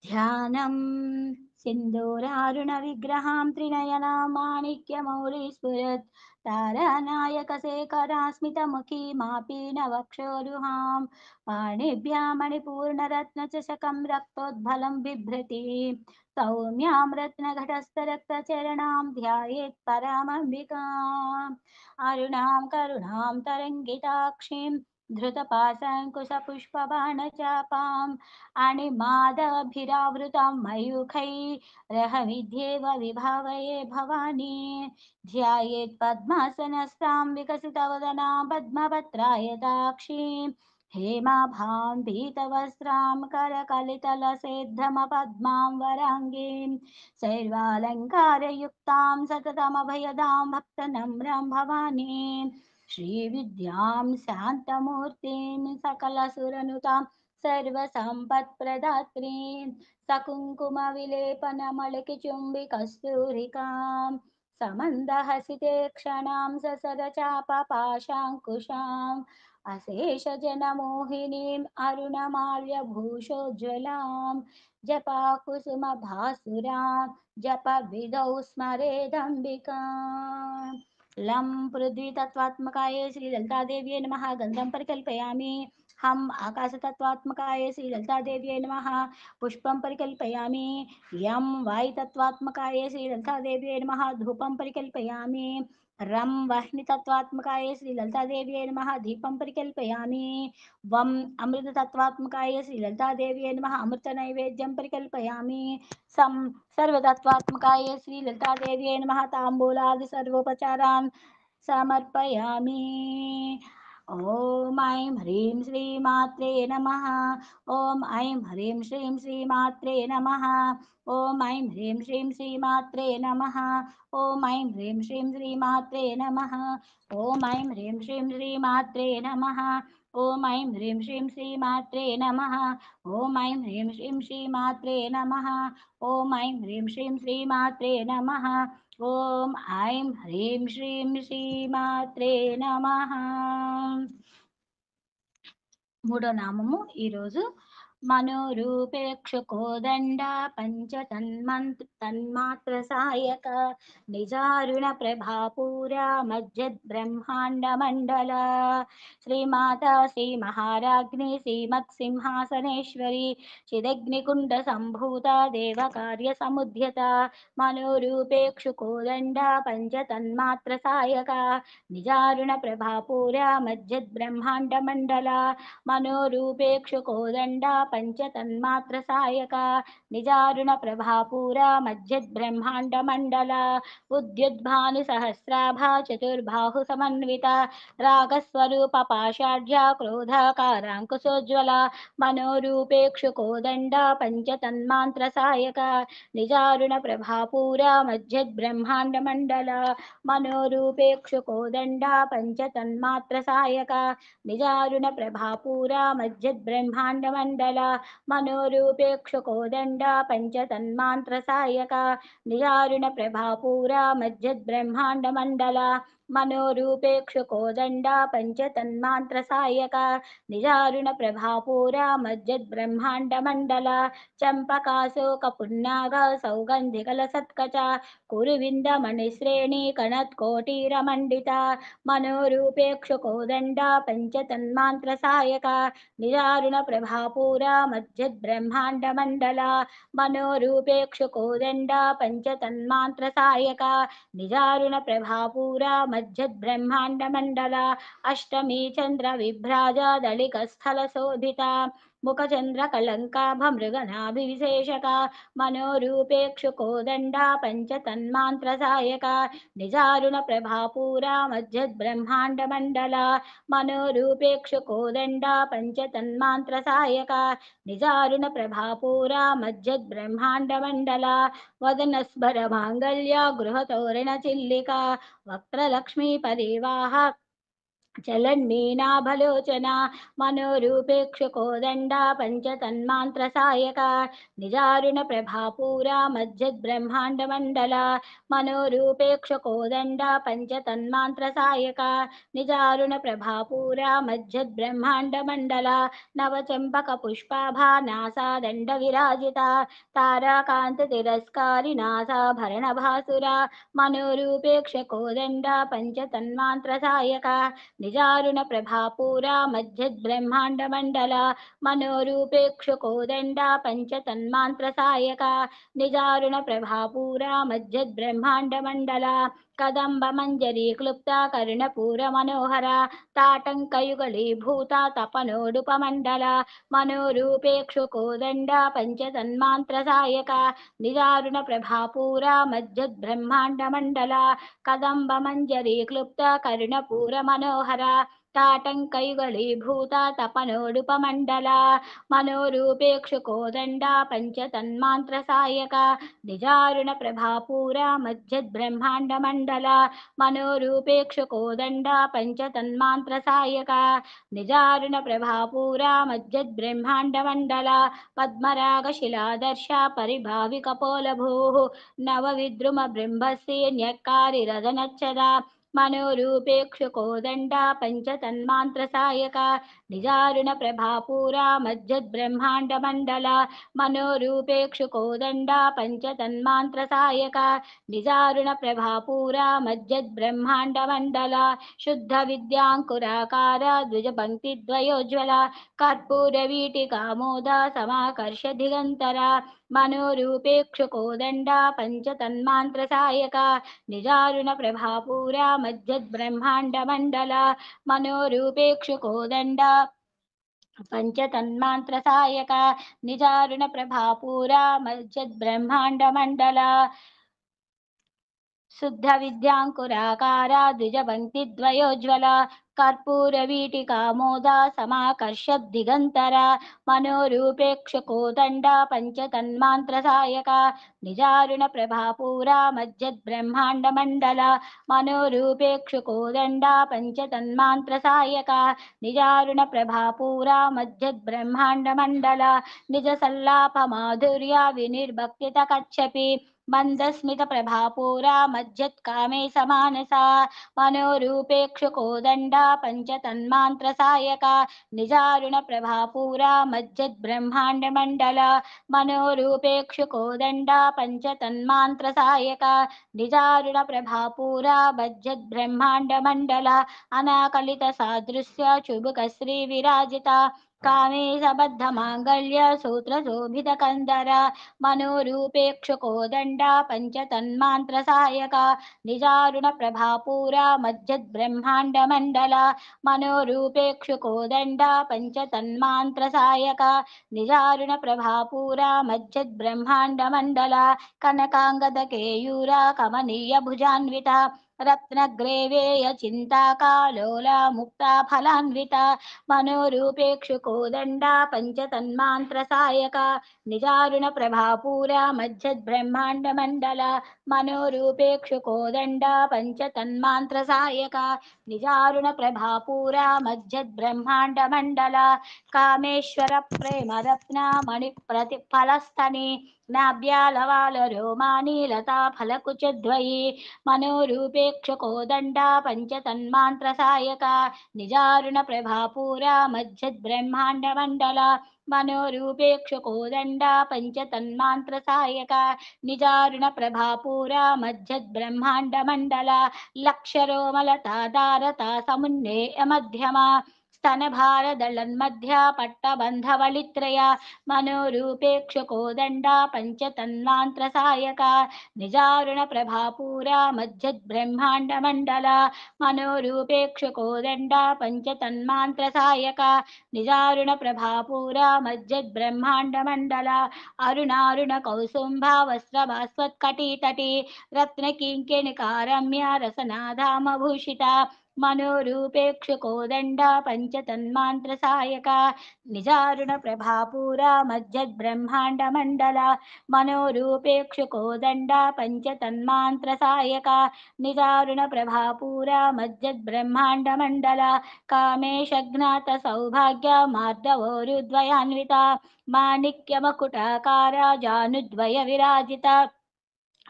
ध्यानं सिन्दूरारुणविग्रहां त्रिनयनां माणिक्यमौलिस्फुरत् तारानायकशेखरास्मितमुखी मापीनवक्षोरुहां पाणिभ्यां मणिपूर्णरत्नचषकं रक्तोद्भलं बिभ्रति सौम्यां रत्नघटस्थरक्तचरणां ध्यायेत् परामम्बिकाम् अरुणां करुणां तरङ्गिताक्षीं धृतपाशाङ्कुशपुष्पबाणचापाम् अणिमादभिरावृतं मयूखैरहमिध्येव विभावये भवानी ध्यायेत् पद्मासनस्तां विकसितवदनां पद्मपत्रायताक्षीं हेमाभां पीतवस्त्रां करकलितलसेद्धमपद्मां वराङ्गीं शैर्वालङ्कारयुक्तां सततमभयदां भक्तनम्रां भवानीं श्रीविद्यां शान्तमूर्तिं सकलसुरनुतां सर्वसम्पत्प्रदात्रीं सकुङ्कुमविलेपनमलिकिचुम्बिकस्तूरिकां समन्दहसिते क्षणां ससरचापपाशाङ्कुशाम् अशेषजनमोहिनीम् अरुणमाल्यभूषोज्ज्वलां जपाकुसुमभासुरां जपविधौ स्मरेदम्बिकाम् लं पृथ्वी तत्त्वात्मकाय श्रीललितादेव्यै नमः गन्धं परिकल्पयामि हम आकाशतत्त्वात्मकाय श्रीललितादेव्यै नमः पुष्पं परिकल्पयामि यं वायुतत्त्वात्मकाय श्रीललितादेव्यै नमः धूपं परिकल्पयामि रं वह्नितत्त्वात्मकाय श्रीललितादेव्यै नमः दीपं परिकल्पयामि वं अमृततत्त्वात्मकाय श्रीललितादेव्यै नमः अमृतनैवेद्यं परिकल्पयामि सं सर्वतत्त्वात्मकाय श्रीललितादेव्यै नमः ताम्बूलादि सर्वोपचारान् समर्पयामि ॐ ऐं ह्रीं श्रीमात्रे नमः ॐ ऐं ह्रीं श्रीं श्रीमात्रे नमः ॐ ऐं ह्रीं श्रीं श्रीमात्रे नमः ॐ ऐं ह्रीं श्रीं श्रीमात्रे नमः ॐ ऐं ह्रीं श्रीं श्रीमात्रे नमः ॐ ऐं ह्रीं श्रीं श्रीमात्रे नमः ॐ ऐं ह्रीं श्रीं श्रीमात्रे नमः ॐ ऐं ह्रीं श्रीं श्रीमात्रे नमः ॐ ऐं ह्रीं श्रीं శ్రీమాత్రే నమః మూడో నామము ఈరోజు మనోరూపేక్షుకోదండ తన్మాత్ర సాయక నిజారుణ ప్రభాపూరా మజ్జద్ బ్రహ్మాండ మండల శ్రీమాతా శ్రీ మహారాజ్ఞి శ్రీమత్ సింహాసనేశ్వరి చిదగ్నికుండ సంభూత దేవకార్య సముద్యత మనోరూపేక్షుకోదండ తన్మాత్ర సాయక నిజారుణ ప్రభాపూరా మజ్జద్ బ్రహ్మాండ మండల मनोरूपेक्षुकोदण्डा पञ्चतन्मात्रसायका निजारुण प्रभापूरा मज्जद्ब्रह्माण्डमण्डला उद्युद्भानुसहस्राभा चतुर्बाहु समन्विता रागस्वरूप पाषाढ्या क्रोधाकाराङ्कुशोज्ज्वला मनोरूपेक्षुकोदण्डा पञ्चतन्मात्रसायका निजारुण प्रभापूरा मज्जद्ब्रह्माण्डमण्डला मनोरूपेक्षुकोदण्डा पञ्चतन्मात्रसायका निजारुण प्रभापूरा मज्जद्ब्रह्माण्डमण्डला मनोरूपेक्षुकोदण्डा पञ्चतन्मात्रसायका निजारुण प्रभापूरा मज्जद्ब्रह्माण्डमण्डला मनोरूपेक्षुकोदण्डा पञ्चतन्मात्रसायका निजारुण प्रभापूरा मज्जद्ब्रह्माण्डमण्डला चम्पकाशोकपुन्नाग सौगन्धिकलसत्कचा कुरुविन्दमणिश्रेणी कणत्कोटीरमण्डिता मनोरूपेक्षुकोदण्डा पञ्चतन्मात्रसायका निजारुण प्रभापूरा मज्जद्ब्रह्माण्डमण्डला मनोरूपेक्षुकोदण्डा पञ्चतन्मात्रसायका निजारुण प्रभापूरा मज्जद्ब्रह्माण्डमण्डला अष्टमी चन्द्रविभ्राजा दलिकस्थलशोभिता मुखचन्द्रकलङ्काभमृगनाभिविशेषका मनोरूपेक्षुकोदण्डा पञ्चतन्मात्रसायका निजारुण प्रभापूरा मज्जद्ब्रह्माण्डमण्डला मनोरूपेक्षुकोदण्डा पञ्चतन्मात्रसायका निजारुण प्रभापूरा मज्जद्ब्रह्माण्डमण्डला वदनस्मरमाङ्गल्य गृहतोरणचिल्लिका वक्त्रलक्ष्मीपरिवाह చలన్మీనాభలోచన మనోరూపేక్షుకోదండ పంచతన్మాంత్రసాయక నిజారుణ ప్రభాపూరా మజ్జద్బ్రహ్మాండ మండల మనోరూపేక్షుకోదండ పంచతన్మాంత్రసాయక నిజారుణ ప్రభాపూరా మజ్జద్బ్రహ్మాండ మండల నవచంపక పుష్పాభా నాసాదండ విరాజిత తారాకాంత తిరస్కారి నాసాభరణ భాసుర మనోరూపేక్షకోదండ పంచతన్మాంత్రసాయక నిజారుణ ప్రభాపూరా మధ్యద్బ్రహ్మాండ మండల మనోరూపేక్షుకోదండ పంచతన్మాంత్రసాయక నిజారుణ ప్రభాపూరా మధ్యద్బ్రహ్మాండ మండల కదంబ మంజరీ క్లుప్త కరుణపూర మనోహర తాటంకయుగళీభూత తపనోడుపమండల మనోరూపేక్షుకోదండ పంచతన్మాంత్రసాయక నిజారుణ ప్రభాపూరా మధ్యద్బ్రహ్మాండ మండల కదంబ మంజరీ క్లుప్త కరుణపూర మనోహర తాటంకయుగళీభూత తపనోడుపమండల మనోరూపేక్షుకోదండ పంచతన్మాంత్రసాయక నిజారుణ ప్రభాపూర మధ్యద్బ్రహ్మాండ మండల మనోరూపేక్షుకోదండ పంచతన్మాంత్రసాయక నిజారుణ ప్రభాపూర మధ్యద్బ్రహ్మాండ మండల పద్మరాగ శిలాదర్శ పరిభావికపోలభూ నవ విద్రుమ బృంభశ్రీ న్యక్కారి రదనచ్చద మనోరూపేక్షుకోదండ పంచతన్మాంత్రసాయక నిజారుణ ప్రభాపూర మధ్యద్బ్రహ్మాండ మండల మనోరూపేక్షుకోదండ పంచతన్మాంత్రసాయక నిజారుణ ప్రభాపూర మధ్యద్బ్రహ్మాండ మండల శుద్ధ విద్యాంకురాకార ద్విజపంక్తిద్వయోజ్వల కర్పూర వీటికామోద సమాకర్ష దిగంతర మనోరూపేక్షుకోదండ పంచతన్మాంత్రసాయక నిజారుణ ప్రభాపూర మధ్యద్బ్రహ్మాండ మండల మనోరూపేక్షుకోదండ పంచతన్మాంత్రసాయక నిజారుణ ప్రభాపూర మధ్యద్బ్రహ్మాండ మండల శుద్ధ విద్యాంకురాకార ద్విజపంక్తిద్వయోజ్వల కర్పూర వీటికామోద సమాకర్ష దిగంతర మనోరూపేక్షుకోదండ పంచతన్మాంత్రసాయక నిజారుణ ప్రభాపూర మధ్యద్బ్రహ్మాండ మండల మనోరూపేక్షుకోదండ పంచతన్మాంత్రసాయక నిజారుణ ప్రభాపూర మధ్యద్బ్రహ్మాండ మండల నిజ సల్లాప మాధుర్య వినిర్భక్తిత కచ్చపి మందస్మిత ప్రభాపూర మధ్యత్కామే సమానస మనోరూపేక్షుకోదండ పంచతన్మాంత్రసాయక నిజారుణ ప్రభాపూర మధ్యద్బ్రహ్మాండ మండల మనోరూపేక్షుకోదండ పంచతన్మాంత్రసాయక నిజారుణ ప్రభాపూర మధ్యద్బ్రహ్మాండ మండల అనాకలిత సాదృశ్య చుబుక శ్రీ విరాజిత కామేశబద్ధ మాంగళ్య సూత్ర శోభిత కందర మనోరూపేక్షుకోదండ పంచతన్మాంత్రసాయక నిజారుణ ప్రభాపూర మధ్యద్బ్రహ్మాండ మండల మనోరూపేక్షుకోదండ పంచతన్మాంత్రసాయక నిజారుణ ప్రభాపూర మధ్యద్బ్రహ్మాండ మండల కనకాంగద కేయూర కమనీయ భుజాన్విత రత్నగ్రేవేయ చింతాకాలోల ముక్తా ఫలాన్విత మనోరూపేక్షుకోదండ పంచతన్మాంత్రసాయక నిజారుణ ప్రభాపూర మధ్యద్బ్రహ్మాండ మండల మనోరూపేక్షుకోదండ పంచతన్మాంత్రసాయక నిజారుణ ప్రభాపూర మధ్యద్బ్రహ్మాండ మండల కామేశ్వర ప్రేమరత్న మణి ప్రతిఫలస్థని నాభ్యాలవాల రోమాని లతా ఫలకుచద్వయి మనోరూపేక్షుకోదండ పంచతన్మాంత్రసాయక నిజారుణ ప్రభాపూర మధ్యద్బ్రహ్మాండ మండల మనోరూపేక్షుకోదండ పంచతన్మాంత్రసాయక నిజారుణ ప్రభాపూర మధ్యద్బ్రహ్మాండ మండల లక్షరోమలతాదారత సమున్నేయ మధ్యమ స్తనభారదళన్మధ్య పట్టబంధవళిత్రయ మనోరూపేక్షుకోదండ పంచతన్మాంత్రసాయక నిజారుణ ప్రభాపూర మధ్యద్బ్రహ్మాండ మండల మనోరూపేక్షుకోదండ పంచతన్మాంత్రసాయక నిజారుణ ప్రభాపూర మధ్యద్బ్రహ్మాండ మండల అరుణారుణ కౌసుంభ వస్త్రభాస్వత్కటీతటి రత్నకింకిణికారమ్య రసనాధామభూషిత मनोरूपेक्षुकोदण्ड पञ्चतन्मात्रसायक निजारुणप्रभापूरा मज्जद्ब्रह्माण्डमण्डल मनोरूपेक्षुकोदण्ड पञ्चतन्मात्रसायक निजारुणप्रभापूरा मज्जद्ब्रह्माण्डमण्डल कामेशज्ञातसौभाग्य मार्दवोरुद्वयान्विता माणिक्यमकुटाकारा जानुद्वयविराजिता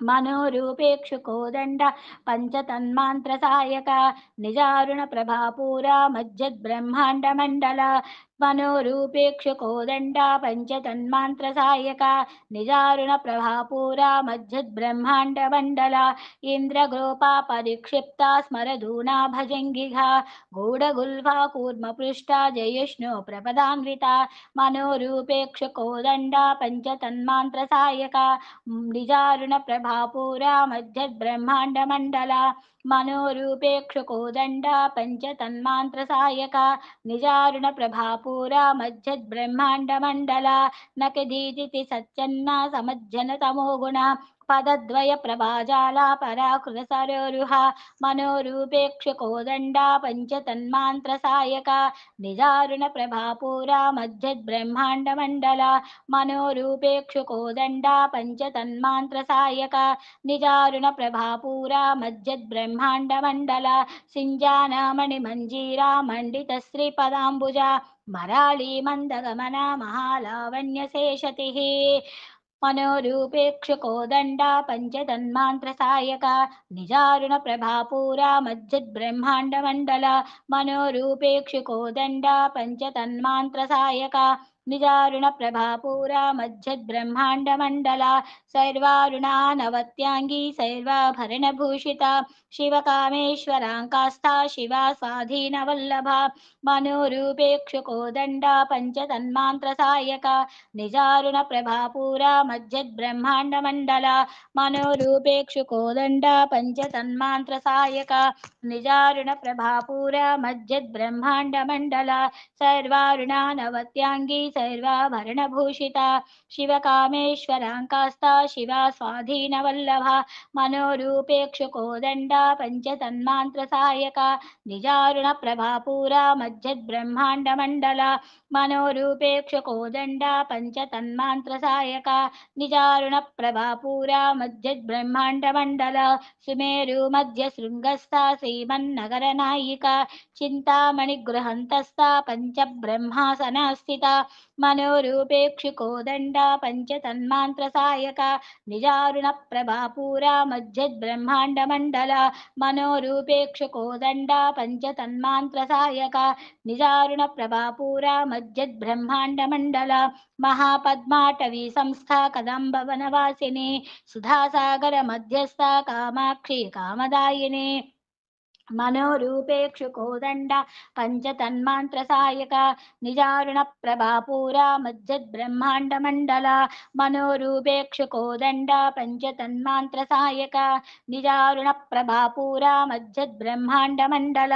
मनोरूपेक्षुकोदण्ड पञ्चतन्मात्रसायक निजारुणप्रभापूरा मज्जद्ब्रह्माण्डमण्डल मनोरूपेक्षुकोदण्ड पञ्चतन्मात्रसायक निजारुणप्रभापूरा मज्जद्ब्रह्माण्डमण्डल इन्द्रगोपा परिक्षिप्ता स्मरधूना भजङ्गिघा गूढगुल्फा कूर्मपृष्ठा जयिष्णु प्रपदान्विता मनोरूपेक्षुकोदण्ड पञ्चतन्मात्रसायक निजारुणप्रभापूरा मज्जद्ब्रह्माण्डमण्डल मनोरूपेक्षुकोदण्ड पञ्चतन्मात्रसायक निजारुणप्रभापूरा मज्जद्ब्रह्माण्डमण्डल नकदीदिति सच्चन्ना समज्जनतमो गुण पदद्वय प्रभाजाला पराकृतसरोरुह मनोरूपेक्षुकोदण्ड पञ्चतन्मात्रसायक निजारुणप्रभापूरा मज्जद्ब्रह्माण्डमण्डल मनोरूपेक्षुकोदण्ड पञ्चतन्मात्रसायक निजारुणप्रभापूरा मज्जद्ब्रह्माण्डमण्डल सिञ्जानामणिमञ्जीरा मण्डितश्रीपदाम्बुजा मराळी मन्दगमना महालावण्यशेषतिः मनोरूपेक्षुकोदण्ड पञ्चतन्मात्रसायक निजारुणप्रभापूरा मज्जद्ब्रह्माण्डमण्डल मनोरूपेक्षुकोदण्ड पञ्चतन्मात्रसायक निजारुणप्रभापूरा मज्जद्ब्रह्माण्डमण्डल सर्वारुणा नवत्याङ्गी सर्वाभरणभूषिता शिवकामेश्वराङ्कास्था शिवा स्वाधीनवल्लभा मनोरूपेक्षुकोदण्ड पञ्चतन्मात्रसायक निजारुणप्रभापूरा मज्जद्ब्रह्माण्डमण्डल मनोरूपेक्षुकोदण्ड पञ्चतन्मात्रसायक निजारुणप्रभापूरा मज्जद्ब्रह्माण्डमण्डल सर्वारुणा नवत्याङ्गी सर्वाभरणभूषिता शिवकामेश्वराङ्कास्था शिवा स्वाधीनवल्लभा मनोरूपेक्षुकोदण्ड पञ्चतन्मात्रसायक निजारुणप्रभापूरा मज्जद्ब्रह्माण्डमण्डल मनोरूपेक्षुकोदण्ड पञ्चतन्मात्रसायक निजारुणप्रभापूरा मज्जद्ब्रह्माण्डमण्डल सुमेरु मध्यशृङ्गस्था श्रीमन्नगरनायिका चिन्तामणिगृहन्तस्था पञ्चब्रह्मासना स्थिता मनोरूपेक्षुकोदण्ड पञ्चतन्मात्रसायक निजारुणप्रभापूरा मज्जद्ब्रह्माण्डमण्डल मनोरूपेक्षुकोदण्ड पञ्चतन्मात्रसायक निजारुणप्रभापूरा मज्जद्ब्रह्माण्डमण्डल महापद्माटवी संस्था कदम्बवनवासिनी सुधासागर मध्यस्था कामाक्षी कामदायिनी मनोरूपेक्षुकोदण्ड पञ्चतन्मात्रसायक निजारुणप्रभापूरा मज्जद्ब्रह्माण्डमण्डल मनोरूपेक्षुकोदण्ड पञ्चतन्मात्रसायक निजारुणप्रभापूरा मज्जद्ब्रह्माण्डमण्डल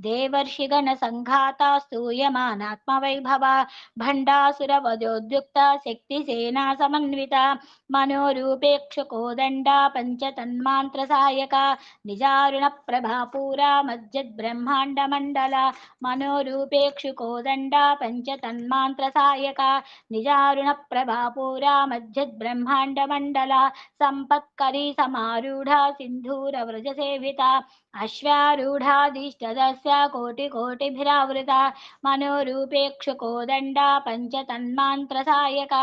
देवर्षिगणसङ्घाता स्तूयमानात्मवैभवा भण्डासुरवधोद्युक्ता शक्तिसेना समन्विता मनोरूपेक्षुकोदण्ड पञ्चतन्मात्रसायक निजारुणप्रभापूरा मज्जद्ब्रह्माण्डमण्डल मनोरूपेक्षुकोदण्ड पञ्चतन्मात्रसायक निजारुणप्रभापूरा मज्जद्ब्रह्माण्डमण्डल सम्पत्करी समारूढा सिन्धूरव्रजसेविता अश्वारूढाधिष्ठदस्य कोटिकोटिभिरावृता मनोरूपेक्षुकोदण्ड पञ्चतन्मात्रसायक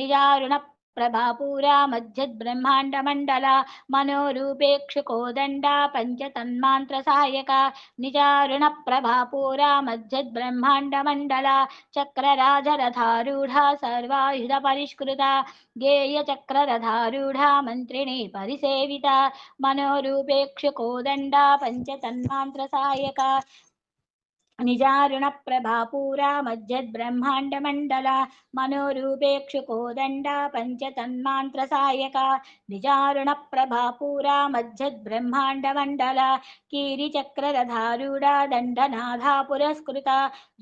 निजारुण प्रभापूरा मज्जद्ब्रह्माण्डमण्डल मनोरूपेक्षुकोदण्ड पञ्चतन्मात्रसायक निजारुणप्रभापूरा मज्जद्ब्रह्माण्डमण्डल चक्रराजरथारूढा सर्वायुधपरिष्कृता गेयचक्ररथारूढा मन्त्रिणी परिसेविता मनोरूपेक्षुकोदण्ड पञ्चतन्मात्रसायक నిజారుణ ప్రభాపూరా మజ్జద్బ్రహ్మాండమండల మనోరూపేక్షుకోదండ పంచతన్మాంత్ర సాయక నిజారుణ ప్రభాపూరా మజ్జద్బ్రహ్మాండమండల కీరిచక్రధారూఢ దండనాథా పురస్కృత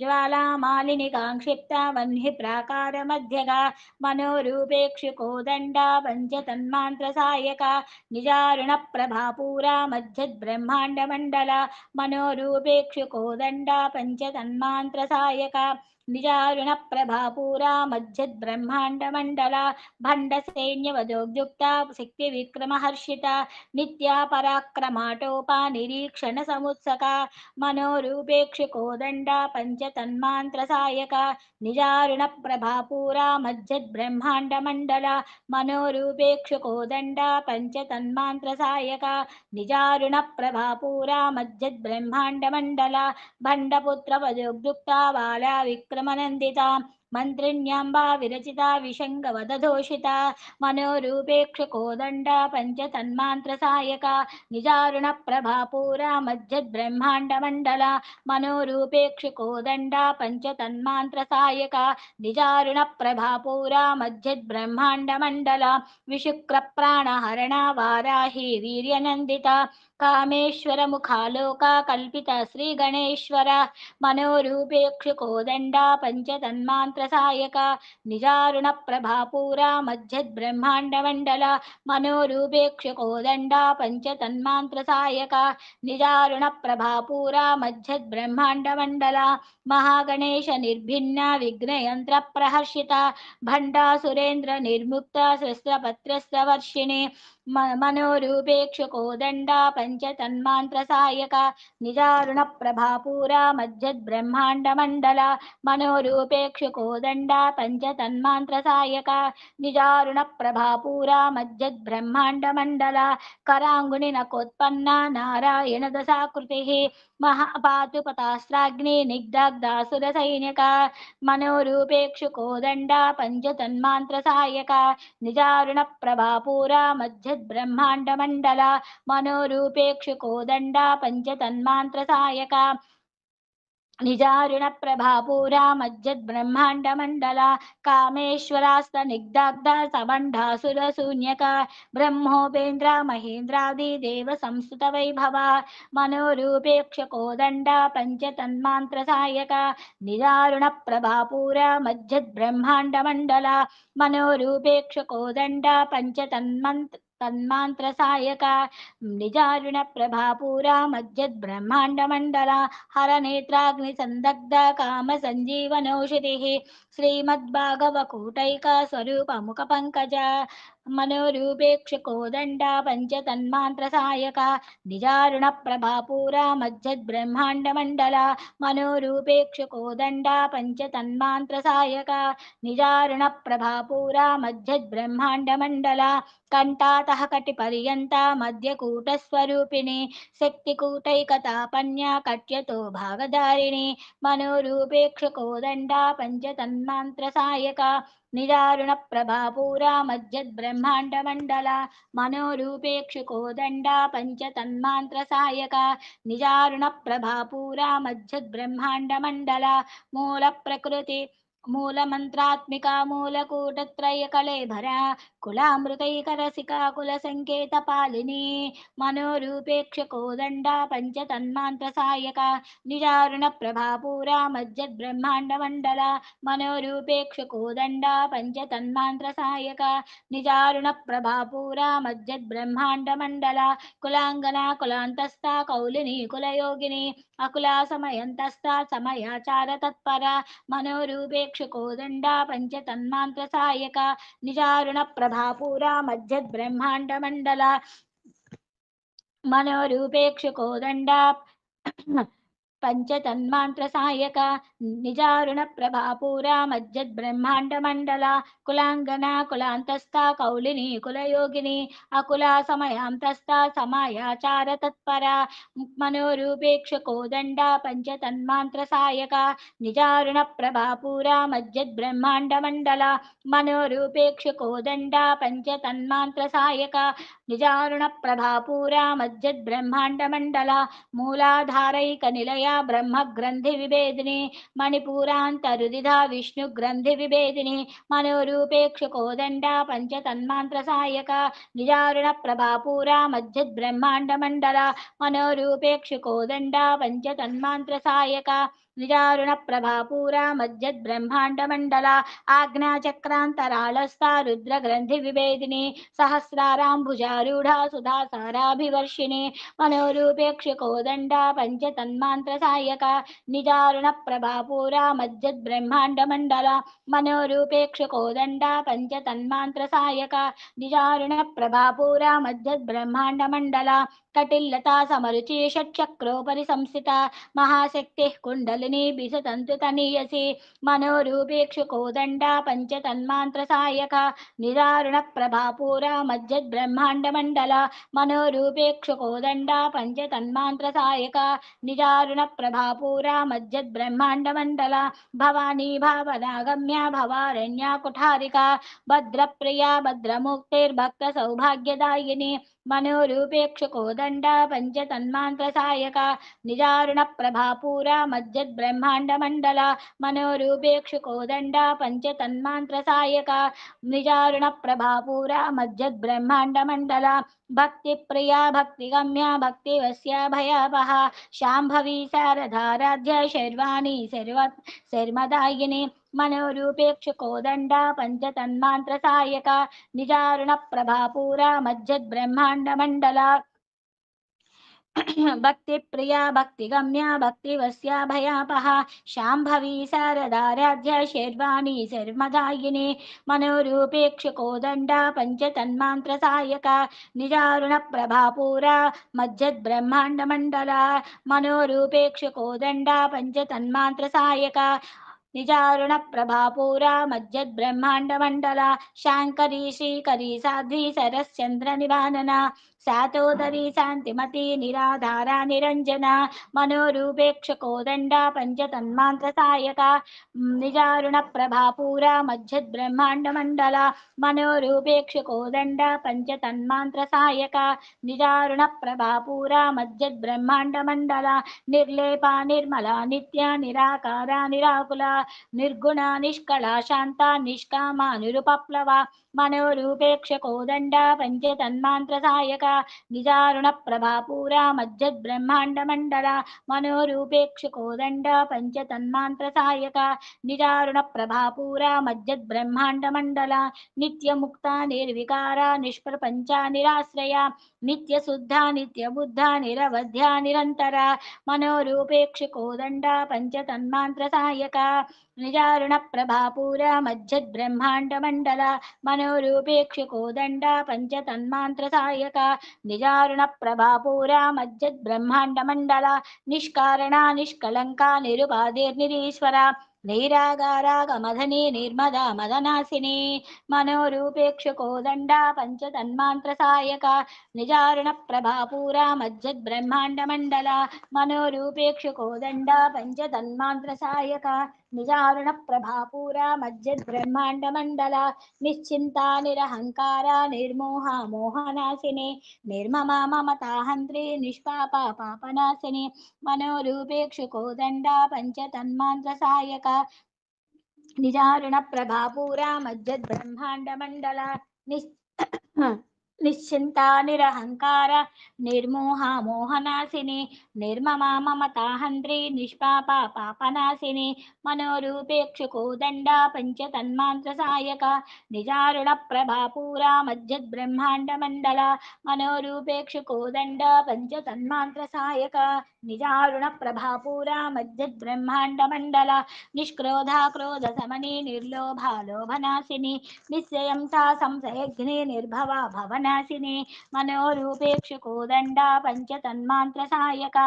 జ్వాలామాలిని కాంక్షిప్త వహ్ని ప్రాకార మధ్యగా మనోరూపేక్షుకోదండ పంచతన్మాంత్ర సాయక నిజారుణ ప్రభాపూరా మజ్జద్బ్రహ్మాండమండల మనోరూపేక్షుకోదండ పంచతన్మాంత్ర సాయక నిజారుణ ప్రభాపూరా మజ్జద్బ్రహ్మాండమండల భండ సైన్యవదోద్యుక్త శక్తి విక్రమహర్షిత నిత్యా పరాక్రమాటోపా నిరీక్షణ సముత్సక మనోరూపేక్షుకోదండ పంచతన్మాంత్ర సాయక నిజారుణ ప్రభాపూరా మజ్జద్బ్రహ్మాండమండల మనోరూపేక్షుకోదండ పంచతన్మాంత్ర సాయక నిజారుణ ప్రభాపూరా మజ్జద్బ్రహ్మాండమండల భండపుత్ర వదోద్యుక్త బాలా విక్రమనందిత మంత్రిణ్యాంబా విరచిత విశంగవదధోషిత మనోరూపేక్షుకోదండ పంచతన్మాంత్ర సాయక నిజారుణ ప్రభాపూరా మజ్జద్బ్రహ్మాండమండల మనోరూపేక్షుకోదండ పంచతన్మాంత్ర సాయక నిజారుణ ప్రభాపూరా మజ్జద్బ్రహ్మాండమండల విశుక్ర ప్రాణహరణ వారాహి వీర్యనందిత కామేశ్వర ముఖాలోక కల్పిత శ్రీ గణేశ్వర మనోరూపేక్షుకోదండ పంచతన్మాంత్ర సాయక నిజారుణ ప్రభాపూరా మజ్జద్బ్రహ్మాండమండల మనోరూపేక్షుకోదండ పంచతన్మాంత్ర సాయక నిజారుణ ప్రభాపూరా మజ్జద్బ్రహ్మాండమండల మహాగణేశ నిర్భిన్న విఘ్నయంత్ర ప్రహర్షిత భండాసురేంద్ర నిర్ముక్త శస్త్రపత్రస్త్రవర్షిణి మనోరూపేక్షుకోదండ పంచతన్మాంత్ర సాయక నిజారుణ ప్రభాపూరా మజ్జద్బ్రహ్మాండమండల మనోరూపేక్షుకోదండ పంచతన్మాంత్ర సాయక నిజారుణ ప్రభాపూరా మజ్జద్బ్రహ్మాండమండల కరాంగుని నకోత్పన్న నారాయణ దశాకృతి మహాపాతుపతాస్త్రాగ్ని నిగ్ధాగ్ధాసుర సైనిక మనోరూపేక్షుకోదండ పంచతన్మాంత్ర సాయక నిజారుణ ప్రభాపూరా మజ్జద్బ్రహ్మాండమండల మనోరూపేక్షుకోదండ పంచతన్మాంత్ర సాయక నిజారుణ ప్రభాపూరా మజ్జద్బ్రహ్మాండమండల కామేశ్వరాస్త నిగ్ధాగ్ధ సబండాసుర శూన్యక బ్రహ్మోపేంద్ర మహేంద్రాది దేవ సంస్థుత వైభవ మనోరూపేక్షకోదండ పంచతన్మాంత్ర సాయక నిజారుణ ప్రభాపూరా మజ్జద్బ్రహ్మాండమండల మనోరూపేక్షకోదండ తన్మాంత్ర సాయక నిజారుణ ప్రభాపూరా మజ్జద్బ్రహ్మాండమండల హర నేత్రాగ్ని సందగ్ధ కామ సంజీవనౌషధి శ్రీమద్భాగవకూటైక స్వరూప ముఖ పంకజ మనోరూపేక్షకోదండ పంచతన్మాంత్ర సాయక నిజారుణ ప్రభాపూరా మజ్జద్బ్రహ్మాండమండల మనోరూపేక్షకోదండ పంచతన్మాంత్ర సాయక నిజారుణ ప్రభాపూరా మజ్జద్బ్రహ్మాండమండల కంఠాతః కటి పర్యంత మధ్యకూటస్వరూపిణి శక్తికూటైకతాపన్య కట్యతో భాగధారిణి మనోరూపేక్షకోదండ పంచతన్మాంత్ర సాయక నిజారుణ ప్రభాపూరా మజ్జద్బ్రహ్మాండమండల మనోరూపేక్షుకోదండ పంచతన్మాంత్ర సాయక నిజారుణ ప్రభాపూరా మజ్జద్బ్రహ్మాండమండల మూల ప్రకృతి మూలమంత్రాత్మిక మూలకూటత్రయ కళేభర కులామృతైకరసిక కుల సంకేత పాలిని మనోరూపేక్షకోదండ పంచతన్మాంత్ర సాయక నిజారుణ ప్రభాపూరా మజ్జద్బ్రహ్మాండమండల మనోరూపేక్షకోదండ పంచతన్మాంత్ర సాయక నిజారుణ ప్రభాపూరా మజ్జద్బ్రహ్మాండమండల కులాంగన కులాంతస్థ కౌలిని కులయోగిని అకులా సమయంతస్థ సమయాచార తత్పర మనోరూపేక్షకోదండ పంచతన్మాంత్ర సాయక నిజారుణ ప్రభాపూరా మజ్జద్బ్రహ్మాండమండల మనోరూపేక్షకోదండ పంచతన్మాంత్ర సాయక నిజారుణ ప్రభాపూరా మజ్జద్బ్రహ్మాండమండల కులాంగన కులాంతస్థ కౌలిని కులయోగిని అకులా సమయాంతస్థ సమయాచార తత్పర మనోరూపేక్షకోదండ పంచతన్మాంత్ర సాయక నిజారుణ ప్రభాపూరా మజ్జద్బ్రహ్మాండమండల మనోరూపేక్షకోదండ పంచతన్మాంత్ర సాయక నిజారుణ ప్రభాపూరా మజ్జద్బ్రహ్మాండమండల మూలాధారైక నిలయ भद्रप्रिया ब्रह्मग्रन्थि विभेदिनी मणिपूरान्तरुदिधा विष्णुग्रन्थि विभेदिनी मनोरूपेक्षुकोदण्डा पञ्चतन्मान्त्रसायका निजारुणप्रभापूरा मध्यद्ब्रह्माण्डमण्डला मनोरूपेक्षुकोदण्डा पञ्चतन्मान्त्रसायका निजारुणप्रभापूरा मध्यद्ब्रह्माण्डमण्डला आज्ञाचक्रान्तराळस्था रुद्रग्रन्थिविभेदिनी सहस्राराम्भुजारूढा सुधासाराभिवर्षिणी मनोरूपेक्षुकोदण्डा पञ्चतन्मान्त्रसायका निजारुणप्रभापूरा मध्यद्ब्रह्माण्डमण्डला मनोरूपेक्षुकोदण्डा पञ्चतन्मान्त्रसायका निजारुणप्रभापूरा मध्यद्ब्रह्माण्डमण्डला कटिल्लता समरुचि षट्चक्रोपरि संस्थिता महाशक्तिः कुण्डलिनी बिसतन्तुतनीयसी मनोरूपेक्षुकोदण्डा पञ्चतन्मान्त्रसायका निदारुणप्रभापूरा मध्यद्ब्रह्माण्डमण्डला मनोरूपेक्षुकोदण्डा पञ्चतन्मान्त्रसायका निदारुणप्रभापूरा मध्यद्ब्रह्माण्डमण्डला भवानी भावनागम्या भवारण्या कुठारिका भद्रप्रिया भद्रमुक्तिर्भक्तसौभाग्यदायिनी मनोरूपेक्षुकोदण्डा पञ्चतन्मान्त्रसायका निजारुणप्रभापूरा मध्यद्ब्रह्माण्डमण्डला मनोरूपेक्षुकोदण्डा पञ्चतन्मान्त्रसायका निजारुणप्रभापूरा मध्यद्ब्रह्माण्डमण्डला भक्तिप्रिया भक्तिगम्या भक्तिवस्या भयापहा शाम्भवी शारदाराध्या शर्वाणी शर्मदायिनी मनोरूपेक्षुकोदण्डा पञ्चतन्मान्त्रसायका निजारुणप्रभापूरा मध्यद्ब्रह्माण्डमण्डला भक्तिप्रिया भक्तिगम्या भक्तिवस्या भयापहा शाम्भवी शारदाराध्या शर्वाणी शर्मदायिनी मनोरूपेक्षुकोदण्डा पञ्चतन्मान्त्रसायका निजारुणप्रभापूरा मध्यद्ब्रह्माण्डमण्डला मनोरूपेक्षुकोदण्डा पञ्चतन्मान्त्रसायका निजारुणप्रभापूरा मध्यद्ब्रह्माण्डमण्डला शाङ्करी श्रीकरी साध्वी सरश्चन्द्रनिवानना शातोदरी शान्तिमती निराधारा निरञ्जना मनोरूपेक्षुकोदण्डा पञ्चतन्मान्त्रसायका निजारुणप्रभापूरा मध्यद्ब्रह्माण्डमण्डला मनोरूपेक्षुकोदण्डा पञ्चतन्मान्त्रसायका निजारुणप्रभापूरा मध्यद्ब्रह्माण्डमण्डला निर्लेपा निर्मला नित्या निराकारा निराकुला निर्गुणा निष्कला शान्ता निष्कामा निरुपप्लवा मनोरूपेक्षुकोदण्डा पञ्चतन्मान्त्रसायका निजारुणप्रभापूरा मध्यद्ब्रह्माण्डमण्डला मनोरूपेक्षुकोदण्डा पञ्चतन्मान्त्रसायका निजारुणप्रभापूरा मध्यद्ब्रह्माण्डमण्डला नित्यमुक्ता निर्विकारा निष्प्रपञ्चा निराश्रया नित्यशुद्धा नित्यबुद्धा निरवध्या निरन्तरा मनोरूपेक्षुकोदण्डा पञ्चतन्मान्त्रसायका निजारुणप्रभापूरा मध्यद्ब्रह्माण्डमण्डला मनोरूपेक्षुकोदण्डा पञ्चतन्मान्त्रसायका निजारुणप्रभापूरा मध्यद्ब्रह्माण्डमण्डला निष्कारणा निष्कलङ्का निरुपाधिर्निरीश्वरा नैरागारागमधनी निर्मदा मदनासिनी मनोरूपेक्षुकोदण्डा पञ्चतन्मान्त्रसायका निजारुणप्रभापूरा मध्यद्ब्रह्माण्डमण्डला मनोरूपेक्षुकोदण्डा पञ्चतन्मान्त्रसायका निजारुणप्रभापूरा मध्यद्ब्रह्माण्डमण्डला निश्चिन्ता निरहङ्कारा निर्मोहा मोहनाशिनी निर्ममा ममताहन्त्री निष्पापा पापनाशिनी मनोरूपेक्षुकोदण्डा पञ्चतन्मान्त्रसायका निजारुणप्रभापूरा मध्यद्ब्रह्माण्डमण्डला निश्चिन्ता निरहङ्कार निर्मोहा मोहनाशिनी निर्ममा ममताहन्त्री निष्पापा पापनाशिनी मनोरूपेक्षुकोदण्डा पञ्चतन्मान्त्रसायका निजारुणप्रभापूरा मध्यद्ब्रह्माण्डमण्डला मनोरूपेक्षुकोदण्डा पञ्चतन्मान्त्रसायका निजारुणप्रभापूरा मध्यद्ब्रह्माण्डमण्डला निष्क्रोधा क्रोधशमनी निर्लोभा लोभनाशिनी निश्चयं सा संशयग्नि निर्भवा भवनाशिनी मनोरूपेक्षुकोदण्डा पञ्चतन्मान्त्रसायका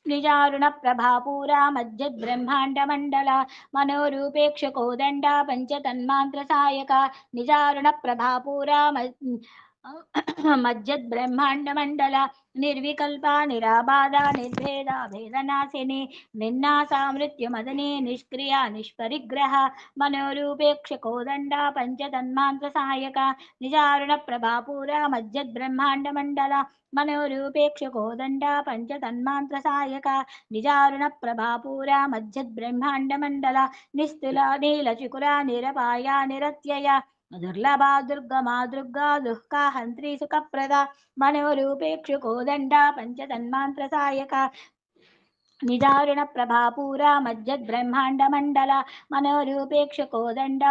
निजारुणप्रभापूरा मध्यद्ब्रह्माण्डमण्डला मनोरूपेक्षुकोदण्डा पञ्चतन्मान्त्रसायका निजारुणप्रभापूरा మజ్జద్బ్రహ్మాండమండల నిర్వికల్ప నిరాబాధ నిర్భేద భేదనాశిని నిర్నాశా మృత్యుమదనే నిష్క్రియ నిష్పరిగ్రహ మనోరూపేక్ష కోదండ పంచతన్మాంత్ర సహాయక నిజారుణ ప్రభాపూర మజ్జద్బ్రహ్మాండమండల మనోరూపేక్ష కోదండ పంచతన్మాంత్ర సహాయక నిజారుణ ప్రభాపూర మజ్జద్బ్రహ్మాండమండల నిస్తుల నీలచికుర నిరపాయ నిరత్యయ దుర్లభా దుర్గమా దుర్గా దుఃఖా హంత్రి సుఖప్రద మనోరూపేక్షు కోదండ పంచతన్మాంత్ర సాయక నిజారుణ ప్రభాపూర మజ్జద్బ్రహ్మాండమండల మనోరూపేక్షు కోదండ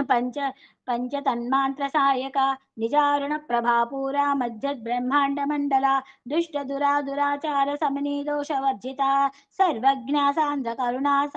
పంచ పంచతన్మాంత్ర సాయక నిజారుణ ప్రభాపూర మజ్జద్బ్రహ్మాండమండల దుష్ట దురాచార సమనీ దోషవర్జిత సర్వజ్ఞ సాంద్ర కరుణా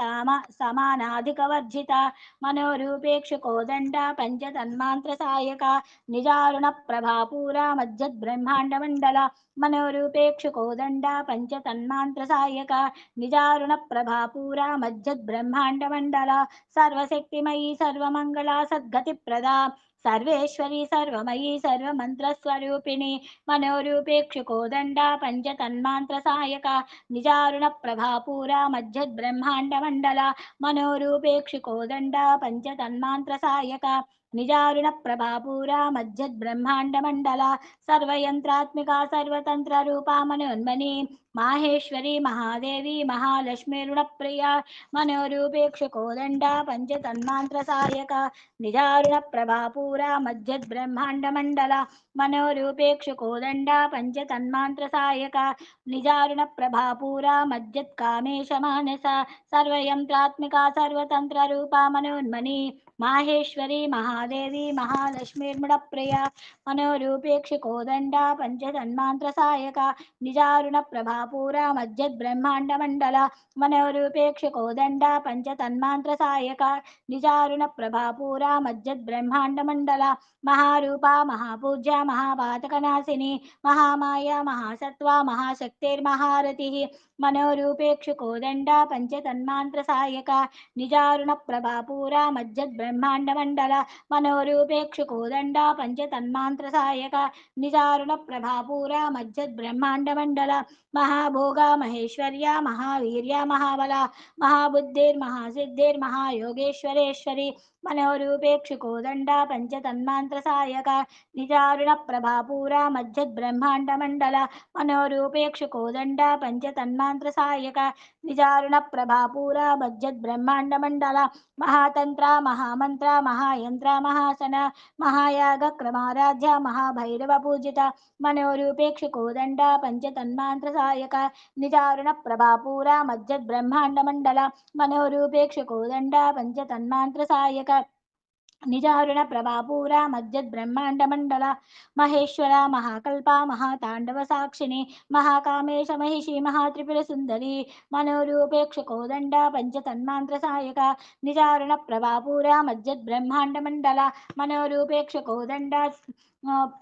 సమానాధిక వర్జిత మనోరూపేక్షు కోదండ పంచతన్మాంత్ర సాయక నిజారుణ ప్రభాపూర మజ్జద్బ్రహ్మాండమండల మనోరూపేక్షు కోదండ పంచతన్మాంత్ర సాయక నిజారుణ ప్రభాపూర మజ్జద్బ్రహ్మాండమండల సర్వశక్తిమయీ సర్వమంగళ సద్గతి ప్రదా సర్వేశ్వరి సర్వమయీ సర్వమంత్రస్వరూపిణి మనోరూపేక్షు కోదండ పంచతన్మాంత్ర సాయక నిజారుణ ప్రభాపూర మజ్జద్బ్రహ్మాండమండల మనోరూపేక్షు కోదండ పంచతన్మాంత్ర సాయక నిజారుణ ప్రభాపూర మజ్జద్బ్రహ్మాండమండల సర్వయంత్రాత్మిక సర్వతంత్ర రూపా మనోన్మని మాహేశ్వరి మహాదేవి మహాలక్ష్మీరుణప్రియ మనోరూపేక్ష కోదండ పంచతన్మాంత్ర సాయక నిజారుణ ప్రభాపూర మజ్జద్బ్రహ్మాండమండల మనోరూపేక్ష కోదండ పంచతన్మాంత్ర సాయక నిజారుణ ప్రభాపూర మజ్జత్కామేశ మానస సర్వయంత్రాత్మిక సర్వతంత్ర రూపా మనోన్మని మాహేశ్వరి మహాదేవి మహాలక్ష్మీర్ముడప్రియ మనోరూపేక్ష కోదండ పంచతన్మాంత్ర సాయక నిజారుణ ప్రభాపూర మజ్జద్బ్రహ్మాండమండల మనోరూపేక్ష కోదండ పంచతన్మాంత్ర సాయక నిజారుణ ప్రభాపూర మజ్జద్బ్రహ్మాండమండల మహారూప మహాపూజ్య మహాపాతకనాశిని మహామాయ మహాసత్వ మహాశక్తిర్మహారతి మనోరూపేక్ష కోదండ పంచతన్మాంత్ర సాయక నిజారుణ ప్రభాపూర మజ్జద్బ్రహ్మాండమండల మనోరూపేక్ష కోదండ పంచతన్మాంత్ర సాయక నిజారుణ ప్రభాపూర మజ్జద్బ్రహ్మాండమండల మహాభోగ మహేశ్వర్య మహావీర్య మహాబల మహాబుద్ధిర్మహాసిద్ధిర్మహాయోగేశ్వరేశ్వరి మనోరూపేక్ష కోదండ పంచతన్మాంత్ర సాయక నిజారుణ ప్రభాపూర మజ్జద్బ్రహ్మాండమండల మనోరూపేక్ష కోదండ పంచతన్మాంత్ర సాయక నిజారుణ ప్రభాపూర మజ్జద్బ్రహ్మాండమండల మహాతంత్ర మహామంత్ర మహాయంత్ర మహాసన మహాయాగ క్రమారాధ్య మహాభైరవ పూజిత మనోరూపేక్ష కోదండ పంచతన్మాంత్ర సాయక నిజారుణ ప్రభాపూర మజ్జద్బ్రహ్మాండమండల మనోరూపేక్ష కోదండ పంచతన్మాంత్ర సాయక నిజారుణ ప్రభాపూర మజ్జద్బ్రహ్మాండమండల మహేశ్వర మహాకల్ప మహాతాండవ సాక్షిణి మహాకామేశ మహిషి మహాత్రిపుర సుందరి మనోరూపేక్ష కోదండ పంచతన్మాంత్ర సాయక నిజారుణ ప్రభాపూర మజ్జద్బ్రహ్మాండమండల మనోరూపేక్ష కోదండ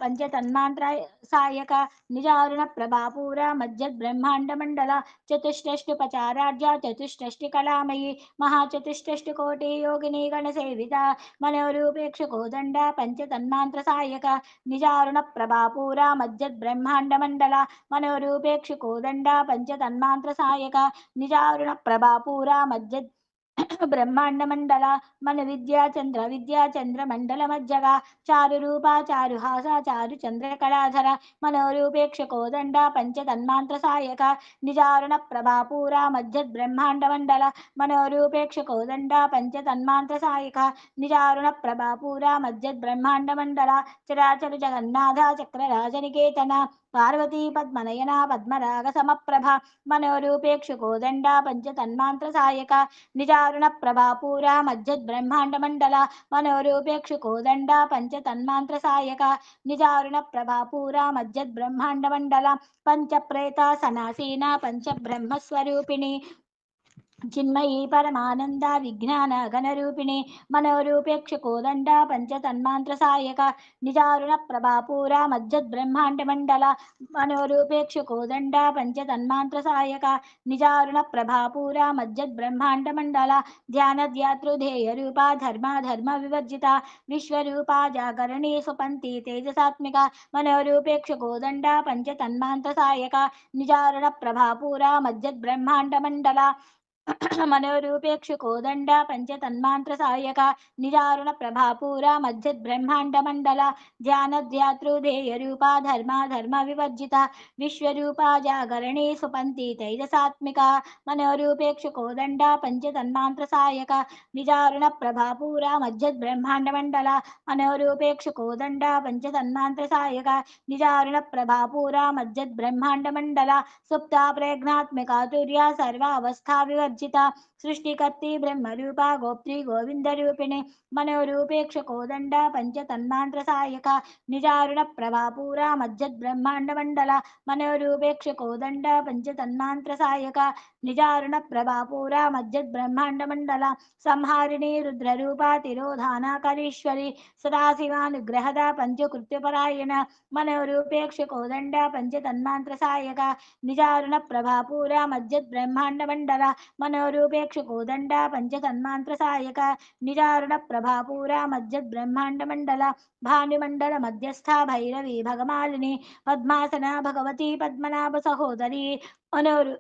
పంచతన్మాంత్ర సాయక నిజారుణ ప్రభాపూర మజ్జద్బ్రహ్మాండమండల చతుష్టష్టుపచారాఢ్య చతుష్టష్టి కళామయి మహాచతుష్టష్టి కోటి యోగిని గణసేవిత మనోరూపేక్ష కోదండ పంచతన్మాంత్ర సాయక నిజారుణ ప్రభాపూర మజ్జద్బ్రహ్మాండమండల మనోరూపేక్ష కోదండ పంచతన్మాంత్ర సాయక నిజారుణ ప్రభాపూర మజ్జద్ బ్రహ్మాండమండల మన విద్యా చంద్ర మండల మజ్జగా చారు రూప చారుహాస చారు చంద్ర కళాధర మనోరూపేక్ష కోదండ పంచతన్మాంత్ర సాయక నిజారుణ ప్రభాపూర మజ్జద్బ్రహ్మాండమండల మనోరూపేక్ష కోదండ పంచతన్మాంత్ర సాయక నిజారుణ ప్రభాపూర మజ్జద్బ్రహ్మాండమండల చరాచర జగన్నాథ చక్రరాజనికేతన పార్వతీ పద్మనయన పద్మరాగ సమప్రభ మనోరూపేక్ష కోదండ పంచతన్మాంత్ర సాయక నిజారుణ ప్రభాపూర మజ్జద్బ్రహ్మాండమండల మనోరూపేక్ష కోదండ పంచతన్మాంత్ర సాయక నిజారుణ ప్రభాపూర మజ్జద్బ్రహ్మాండమండల పంచప్రేత సనాసీన పంచబ్రహ్మస్వరూపిణి చిన్మయీ పరమానంద విజ్ఞాన ఘనరూపిణి మనోరూపేక్ష కోదండ పంచతన్మాంత్ర సాయక నిజారుణ ప్రభాపూర మజ్జద్బ్రహ్మాండ మండల మనోరూపేక్ష కోదండ పంచతన్మాంత్ర సాయక నిజారుణ ప్రభాపూర మజ్జద్బ్రహ్మాండ మండల ధ్యానధ్యాతృధేయ రూప ధర్మ వివర్జిత విశ్వరూప జాగరణీ సుపంతి తేజసాత్మిక మనోరూపేక్ష కోదండ పంచతన్మాంత్ర సాయక నిజారుణ ప్రభాపూర మజ్జద్బ్రహ్మాండ మండల మనోరూపేక్ష కోదండ పంచతన్మాంత్ర సాయక నిజారుణ ప్రభాపూర మధ్యబ్రహ్మాండ మండల ధ్యానధ్యాతృధేయ రూప ధర్మ వివర్జిత విశ్వరూప జాగరణీ సుపంతి తైజసాత్మిక మనోరూపేక్ష కోదండ పంచతన్మాంత్ర సాయక నిజారుణ ప్రభాపూర మధ్యబ్రహ్మాండ మండల మనోరూపేక్ష కోదండ పంచతన్మాంత్ర సాయక నిజారుణ ప్రభాపూర మధ్యబ్రహ్మాండ మండల సుప్త ప్రజ్ఞాత్మిక తుర్య సర్వావస్థా వివర్జిత సృష్టికర్తి బ్రహ్మరూప గోప్త్రి గోవింద రూపిణి మనోరూపేక్ష కోదండ పంచతన్మాంత్ర సాయక నిజారుణ ప్రభాపూర మధ్యబ్రహ్మాండ మండల మనోరూపేక్ష కోదండ పంచతన్మాంత్ర సాయక నిజారుణ ప్రభాపూర మధ్యబ్రహ్మాండ మండల సంహారిణి రుద్రరూప తిరోధానకరీశ్వరి సదాశివానుగ్రహద పంచకృత్యపరాయణ మనోరూపేక్ష కోదండ పంచతన్మాంత్ర సాయక నిజారుణ ప్రభాపూర మధ్యబ్రహ్మాండ మండల మనోరూపేక్ష కోదండ పంచతన్మాంత్ర సాయక నిజారుణ ప్రభాపూర మధ్యబ్రహ్మాండ మండల భానుమండల మధ్యస్థ భైరవి భగమాలిని పద్మాసన భగవతి పద్మనాభ సహోదరి మనోరు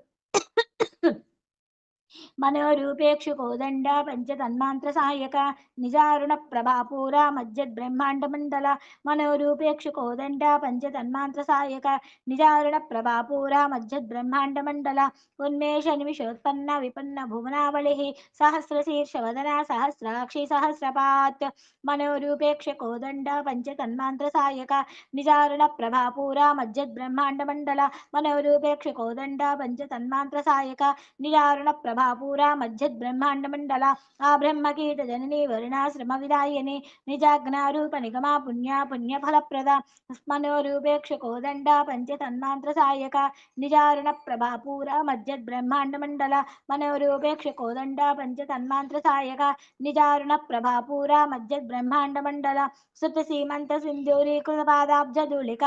మనోరూపేక్ష కోదండ పంచతన్మాంత్ర సాయక నిజారుణ ప్రభాపూర మధ్యబ్రహ్మాండ మండల మనోరూపేక్ష కోదండ పంచతన్మాంత్ర సాయక నిజారుణ ప్రభాపూర మధ్యబ్రహ్మాండ మండల ఉన్మేష నిమిషోత్పన్న విపన్న భువనావళి సహస్రశీర్ష వదన సహస్రాక్షి సహస్రపాత్ మనోరూపేక్ష కోదండ పంచతన్మాంత్ర సాయక నిజారుణ ప్రభాపూర మధ్యబ్రహ్మాండ మండల మనోరూపేక్ష కోదండ పంచతన్మాంత్ర సాయక నిజారుణ ప్రభాపూర మధ్యబ్రహ్మాండ మండల ఆ బ్రహ్మకీట జనని వరుణాశ్రమ విదాయని నిజాజ్ఞారూప నిగమా పుణ్య ఫలప్రద మనోరూపేక్ష కోదండ పంచతన్మాంత్ర సాయక నిజారుణ ప్రభాపూర మధ్యబ్రహ్మాండ మండల మనోరూపేక్ష కోదండ పంచతన్మాంత్ర సాయక నిజారుణ ప్రభాపూర మధ్యబ్రహ్మాండ మండల శృత సీమంత సింధూరీకృత పాదాబ్జ ధూళిక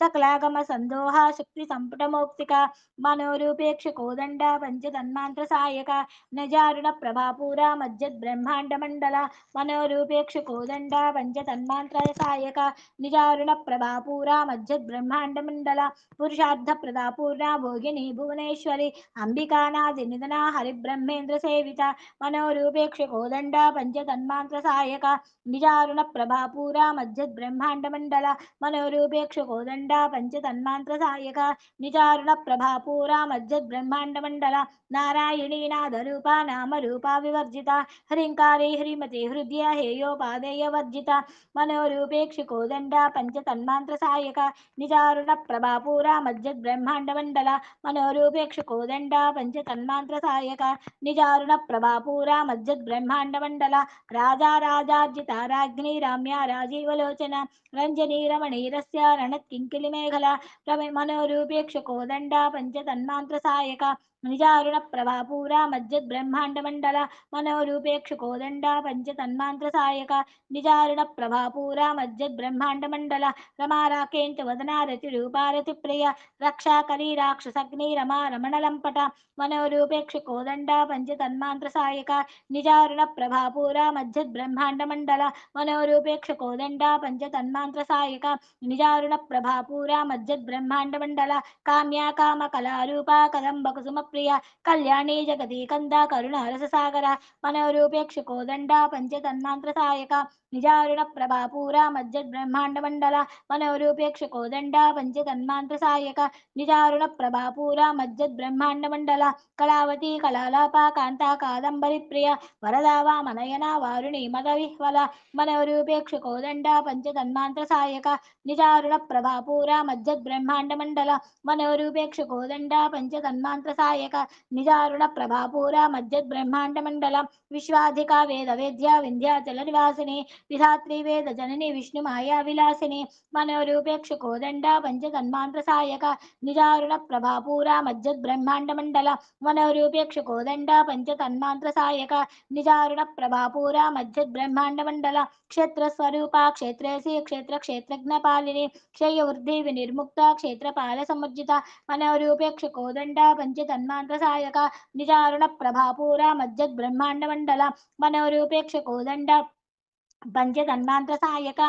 సకలాగమ సందోహ శక్తి సంపుట మౌక్తిక మనోరూపేక్ష కోదండ పంచతన్మాంత్ర సాయక నిజారుణ ప్రభాపూర మధ్యబ్రహ్మాండ మండల మనోరూపేక్ష కోదండ పంచతన్మాంత్ర సాయక నిజారుణ ప్రభాపూర మధ్యబ్రహ్మాండ మండల పురుషార్థ ప్రదాపూర్ణ భోగిని భువనేశ్వరి అంబికానాది నిధన హరిబ్రహ్మేంద్ర సేవిత మనోరూపేక్ష కోదండ పంచతన్మాంత్ర సాయక నిజారుణ ప్రభాపూర మధ్యబ్రహ్మాండ మండల మనోరూపేక్ష కోదండ పంచతన్మాంత్ర సాయక నిజారుణ ప్రభాపూర మధ్యబ్రహ్మాండ మండల నారాయణీ నాదరూప నామరూప వివర్జిత హ్రీంకారీ హ్రీమతి హృదయ హేయోపాదేయ వర్జిత మనోరూపేక్ష కోదండ పంచతన్మాంత్ర సాయక నిజారుణ ప్రభాపూర మధ్యబ్రహ్మాండ మండల మనోరూపేక్ష కోదండ పంచతన్మాంత్ర సాయక నిజారుణ ప్రభాపూర మధ్యబ్రహ్మాండ మండల రాజారాజార్జిత రాజ్ఞి రామ్య రాజీవలోచన రంజనీ రమణీరస్య రణత్కింకిలి మేఘల మనోరూపేక్ష కోదండ పంచతన్మాంత్ర సాయక నిజారుణ ప్రభాపూర మధ్యబ్రహ్మాండ మండల మనోరూపేక్ష కోదండ పంచతన్మాంత్ర సాయక నిజారుణ ప్రభాపూర మధ్యబ్రహ్మాండ మండల రమారాకేంత వదనారతి రూపారతి ప్రియ రక్షాకరీ రాక్షసగ్ని రమా రమణ లంపట మనోరూపేక్ష కోదండ పంచతన్మాంత్ర సాయక నిజారుణ ప్రభాపూర మధ్యబ్రహ్మాండ మండల మనోరూపేక్ష కోదండ పంచతన్మాంత్ర సాయక నిజారుణ ప్రభాపూర మధ్యబ్రహ్మాండ మండల కామ్య కామ కళారూప కదంబ కుసుమ ప్రియ కళ్యాణి జగదీ కంద కరుణ రస సాగర మనోరూపేక్ష కోదండ పంచతన్మాంత్ర సాయక నిజారుణ ప్రభాపూర మధ్యబ్రహ్మాండ మండల మనోరూపేక్ష కోదండ పంచతన్మాంత్ర సాయక నిజారుణ ప్రభాపూర మధ్యబ్రహ్మాండ మండల కళావతి కళాలాప కాంత కాదంబరి ప్రియ వరదావా మనయన వారుణి మద విహ్వల మనోరూపేక్ష కోదండ పంచతన్మాంత్ర సాయక నిజారుణ ప్రభాపూర మధ్యబ్రహ్మాండ మండల మనోరూపేక్ష కోదండ పంచతన్మాంత్ర సాయక సాయక నిజారుణ ప్రభాపూర మధ్యద్ బ్రహ్మాండ మండల విశ్వాధిక వేద వేద్య వింధ్యాచల నివాసిని విధాత్రి వేద జనని విష్ణు మాయా విలాసిని మనోరూపేక్ష కోదండ పంచ తన్మాంత్ర సాయక నిజారుణ ప్రభాపూర మధ్యద్ బ్రహ్మాండ మండల మనోరూపేక్ష కోదండ పంచ తన్మాంత్ర సాయక నిజారుణ ప్రభాపూర మధ్యద్ బ్రహ్మాండ మండల క్షేత్ర స్వరూప క్షేత్రేసి క్షేత్ర క్షేత్రజ్ఞ పాలిని క్షయ వృద్ధి వినిర్ముక్త క్షేత్రపాల సముజ్జిత మనోరూపేక్ష కోదండ పంచ తన్మాంత్ర సాయక నిజారుణ ప్రభాపూర మధ్యద్ బ్రహ్మాండ మండల మనోరూపేక్ష కోదండ పంచ తన్మాంత్ర సాయక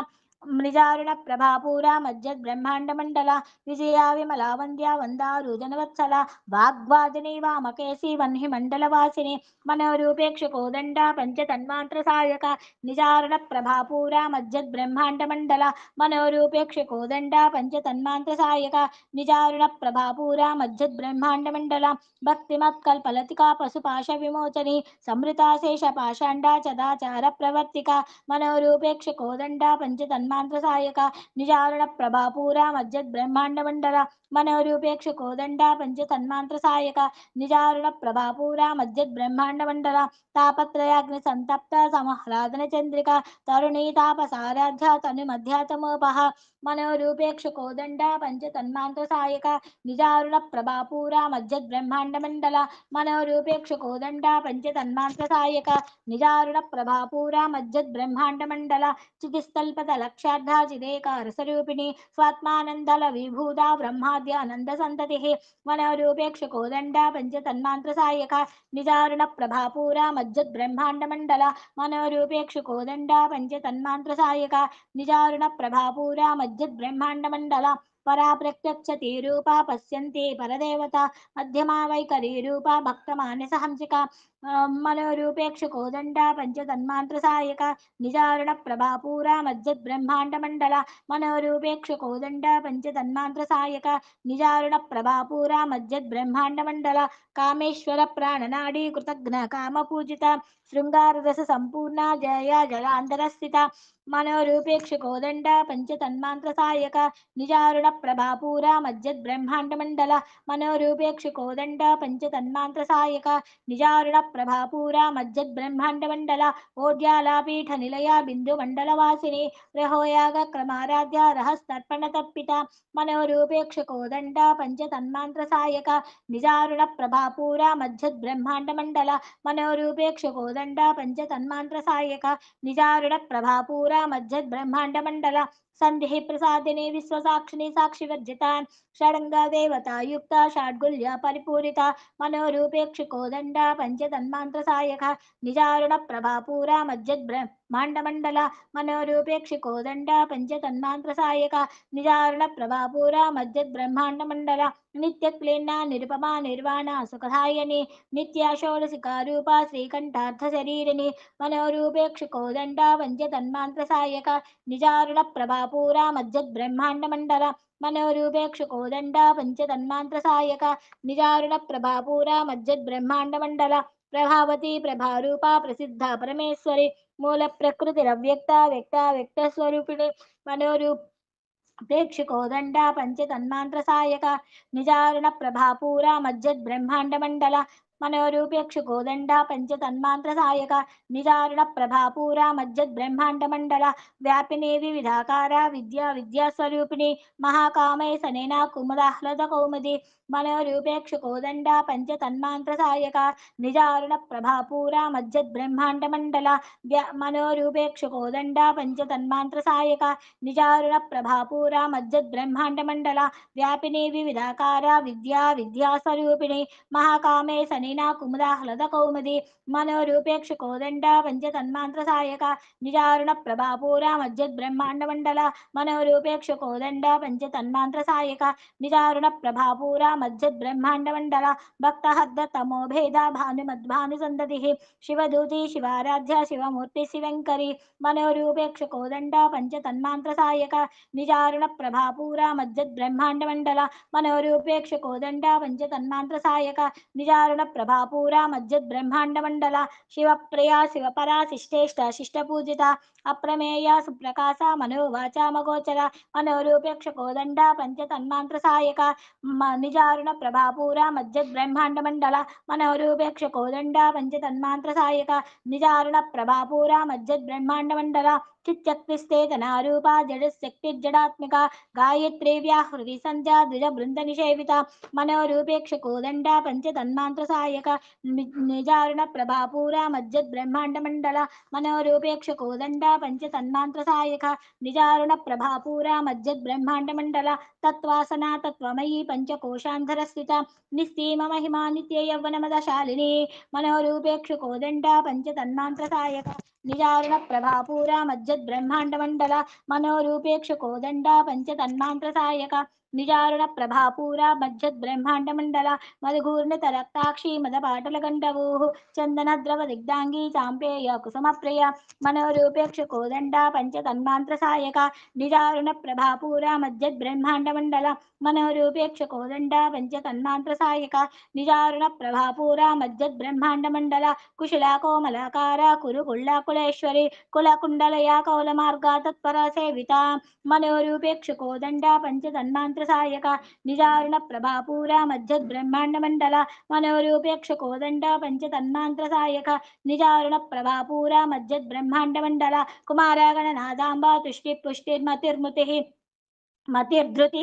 మృజారుణ ప్రభాపూర మధ్యద్ బ్రహ్మాండ మండల విజయా విమలా వంద్య వందారు జనవత్సల వాగ్వాదిని వామకేసి వన్హి మండల వాసిని మనోరూపేక్ష కోదండ పంచ తన్మాంత్ర సాయక నిజారుణ ప్రభాపూర మధ్యద్ బ్రహ్మాండ మండల మనోరూపేక్ష కోదండ పంచ తన్మాంత్ర సాయక నిజారుణ ప్రభాపూర మధ్యద్ బ్రహ్మాండ మండల భక్తిమత్కల్పలతికా పశుపాశ విమోచని సమృతాశేష పాషాండ చదాచార ప్రవర్తిక మనోరూపేక్ష కోదండ పంచ తన్మాంత్ర సాయక నిజారుణ ప్రభాపూర మధ్యద్ బ్రహ్మాండ మండల మనోరూపేక్ష కోదండ పంచ తన్మాంత్ర సాయక నిజారుణ ప్రభాపూర మధ్యద్ బ్రహ్మాండ మండల తాపత్రయాగ్ని సంతప్త సమహ్లాదన చంద్రిక తరుణీ తాపసారాధ్య తను మధ్యాతమోపహ మనోరూపేక్ష కోదండ పంచ తన్మాంత్ర సాయక నిజారుణ ప్రభాపూర మధ్యద్ బ్రహ్మాండ మండల మనోరూపేక్ష కోదండ పంచ తన్మాంత్ర సాయక నిజారుణ ప్రభాపూర మధ్యద్ బ్రహ్మాండ మండల చితిస్తల్పత లక్షార్థ చిదేకార స్వరూపిణి స్వాత్మానందల విభూత బ్రహ్మాద్యానంద సంతతి మనోరూపేక్ష కోదండ పంచ తన్మాంత్ర సాయక నిజారుణ ప్రభాపూర మధ్యద్ బ్రహ్మాండ మండల మనోరూపేక్ష కోదండ పంచ తన్మాంత్ర సాయక నిజారుణ ప్రభాపూర మధ్యద్ బ్రహ్మాండ మండల పరా ప్రత్యక్షతి రూపా పశ్యంతి పరదేవత మధ్యమా వైఖరి రూపా భక్త మానస హంసిక మనోరూపేక్ష కోదండ పంచ తన్మాంత్ర సాయక నిజారుణ ప్రభాపూర మధ్యద్ బ్రహ్మాండ మండల మనోరూపేక్ష కోదండ పంచ తన్మాంత్ర సాయక నిజారుణ ప్రభాపూర మధ్యద్ బ్రహ్మాండ మండల కామేశ్వర ప్రాణనాడీ కృతజ్ఞ కామ పూజిత శృంగార రస సంపూర్ణ జయ జలాంతర స్థిత మనోరూపేక్ష కోదండ పంచ తన్మాంత్ర సాయక నిజారుణ ప్రభాపూర మధ్యద్ బ్రహ్మాండ మండల మనోరూపేక్ష కోదండ పంచ తన్మాంత్ర సాయక నిజారుణ ప్రభాపూర మధ్యద్ బ్రహ్మాండ మండల ఓద్యాలాపీఠ నిలయ బిందు మండల వాసిని రహోయాగ క్రమారాధ్య రహస్తర్పణ తర్పిత మనోరూపేక్ష కోదండ పంచ తన్మాంత్ర సాయక నిజారుణ ప్రభాపూర మధ్యద్ బ్రహ్మాండ మండల మనోరూపేక్ష కోదండ పంచ తన్మాంత్ర సాయక నిజారుణ ప్రభాపూర మధ్యద్ బ్రహ్మాండ మండల సంధి ప్రసాదిని విశ్వసాక్షిని సాక్షివర్జిత షడంగ దేవతాయుక్త షాడ్గుల్య పరిపూరిత మనోరూపేక్ష కోదండ పంచ తన్మాంత్ర సాయక నిజారుణ ప్రభాపూర మధ్యద్ బ్రహ్మాండ మండల మనోరూపేక్ష కోదండ పంచ తన్మాంత్ర సాయక నిజారుణ ప్రభాపూర మధ్యద్ బ్రహ్మాండ మండల నిత్య క్లీన్న నిరుపమా నిర్వాణ సుఖదాయని నిత్య షోడశికారూప శ్రీకంఠార్థ శరీరిని మనోరూపేక్ష కోదండ పంచ తన్మాంత్ర సాయక నిజారుణ ప్రభాపూర మధ్యద్ బ్రహ్మాండ మండల మనోరూపేక్ష కోదండ పంచ తన్మాంత్ర సాయక నిజారుణ ప్రభాపూర మధ్యద్ బ్రహ్మాండ మండల ప్రభావతి ప్రభారూప ప్రసిద్ధ పరమేశ్వరి మూల ప్రకృతి రవ్యక్త వ్యక్త వ్యక్త స్వరూపిణి మనోరూప ప్రేక్ష కోదండ పంచ తన్మాంత్ర సాయక నిజారుణ ప్రభాపూర మధ్యద్ బ్రహ్మాండ మండల మనోరూపేక్ష కోదండ పంచ తన్మాంత్ర సాయక నిజారుణ ప్రభాపూర మధ్యద్ బ్రహ్మాండ మండల వ్యాపిని వివిధాకార విద్యా విద్యాస్వరూపిణి మహాకామయ సనేన కుముదాహ్లద కౌముది మనోరూపేక్ష కోదండ పంచ తన్మాంత్ర సాయక నిజారుణ ప్రభాపూర మధ్యద్ బ్రహ్మాండ మండల మనోరూపేక్ష కోదండ పంచ తన్మాంత్ర సాయక నిజారుణ ప్రభాపూర మధ్యద్ బ్రహ్మాండ మండల వ్యాపిని వివిధాకార విద్యా విద్యాస్వరూపిణి మహాకామే సనినా కుముదాహ్లద కౌముది మనోరూపేక్ష కోదండ పంచ తన్మాంత్ర సాయక నిజారుణ ప్రభాపూర మధ్యద్ బ్రహ్మాండ మండల మనోరూపేక్ష కోదండ పంచ తన్మాంత్ర సాయక నిజారుణ ప్రభాపూర మధ్యద్ బ్రహ్మాండ మండల భక్తహద్ద తమోభేద భానుమద్భాను సందతి శివదూతి శివారాధ్య శివమూర్తి శివంకరి మనోరూపేక్ష కోదండ పంచ తన్మాంత్ర సాయక నిజారుణ ప్రభాపూర మధ్యద్ బ్రహ్మాండ మండల మనోరూపేక్ష కోదండ పంచ తన్మాంత్ర సాయక నిజారుణ ప్రభాపూరా మజ్జద్ బ్రహ్మాండ మండల శివప్రియా శివపరా శిష్టేష్ట శిష్టపూజిత అప్రమేయ సుప్రకాశ మనోవాచామగోచర మనోరూపేక్ష కోదండ పంచతన్మాంత్ర సాయక నిజారుణ ప్రభాపూరా మజ్జద్ బ్రహ్మాండ మండల మనోరూపేక్ష కోదండ పంచతన్మాంత్ర సాయక నిజారుణ ప్రభాపూరా మజ్జద్ బ్రహ్మాండ మండల చిచ్చక్తిస్తేతనారూపా జడశక్తిర్జడాత్మిక గాయత్రీ వ్యాహృతి సంధ్యా ద్విజ బృంద నిషేవిత మనోరూపేక్ష కోదండ పంచతన్మాంత్ర సాయక నిజారుణ ప్రభాపూరా మజ్జద్ బ్రహ్మాండ మండల మనోరూపేక్ష కోదండ పంచతన్మాంత్ర సాయక నిజారుణ ప్రభాపూరా మజ్జద్ బ్రహ్మాండ మండల తత్వాసనా తత్వమయీ పంచకోశాంధర స్థిత నిస్తీమ మహిమా నిత్య యవ్వనమదశాలిని మనోరూపేక్ష కోదండ పంచతన్మాంత్ర సాయక నిజారుణ ప్రభాపూరా మజ్జద్ బ్రహ్మాండ మండల మనోరూపేక్ష కోదండ పంచతన్మాంత్ర సాయక నిజారుణ ప్రభాపూరా మజ్జద్ బ్రహ్మాండ మండల మధుగూర్ణిత రక్తాక్షి మదపాటల గండవూ చందన ద్రవ దిగ్ధాంగి చాంపేయ కుసుమ ప్రియ మనోరూపేక్ష కోదండ పంచతన్మాంత్ర సాయక నిజారుణ ప్రభాపూరా మజ్జద్ బ్రహ్మాండ మండల మనోరూపేక్ష కోదండ పంచతన్మాంత్ర సాయక నిజారుణ ప్రభాపూరా మజ్జద్ బ్రహ్మాండ మండల కుశలా కోమలాకార కురు కుళేశ్వరి కులకుండలయా కౌల మార్గా తత్పర సేవిత మనోరూపేక్ష కోదండ పంచతన్మాంత్ర సాయక నిజారుణ ప్రభాపూరా మజ్జద్ బ్రహ్మాండ మండల మనోరూపేక్ష కోదండ పంచతన్మాంత్ర సాయక నిజారుణ ప్రభాపూరా మజ్జద్ బ్రహ్మాండ మండల కుమారగణనాదాంబా తుష్టి పుష్టిర్మతిర్ముతి మతిర్ధృతి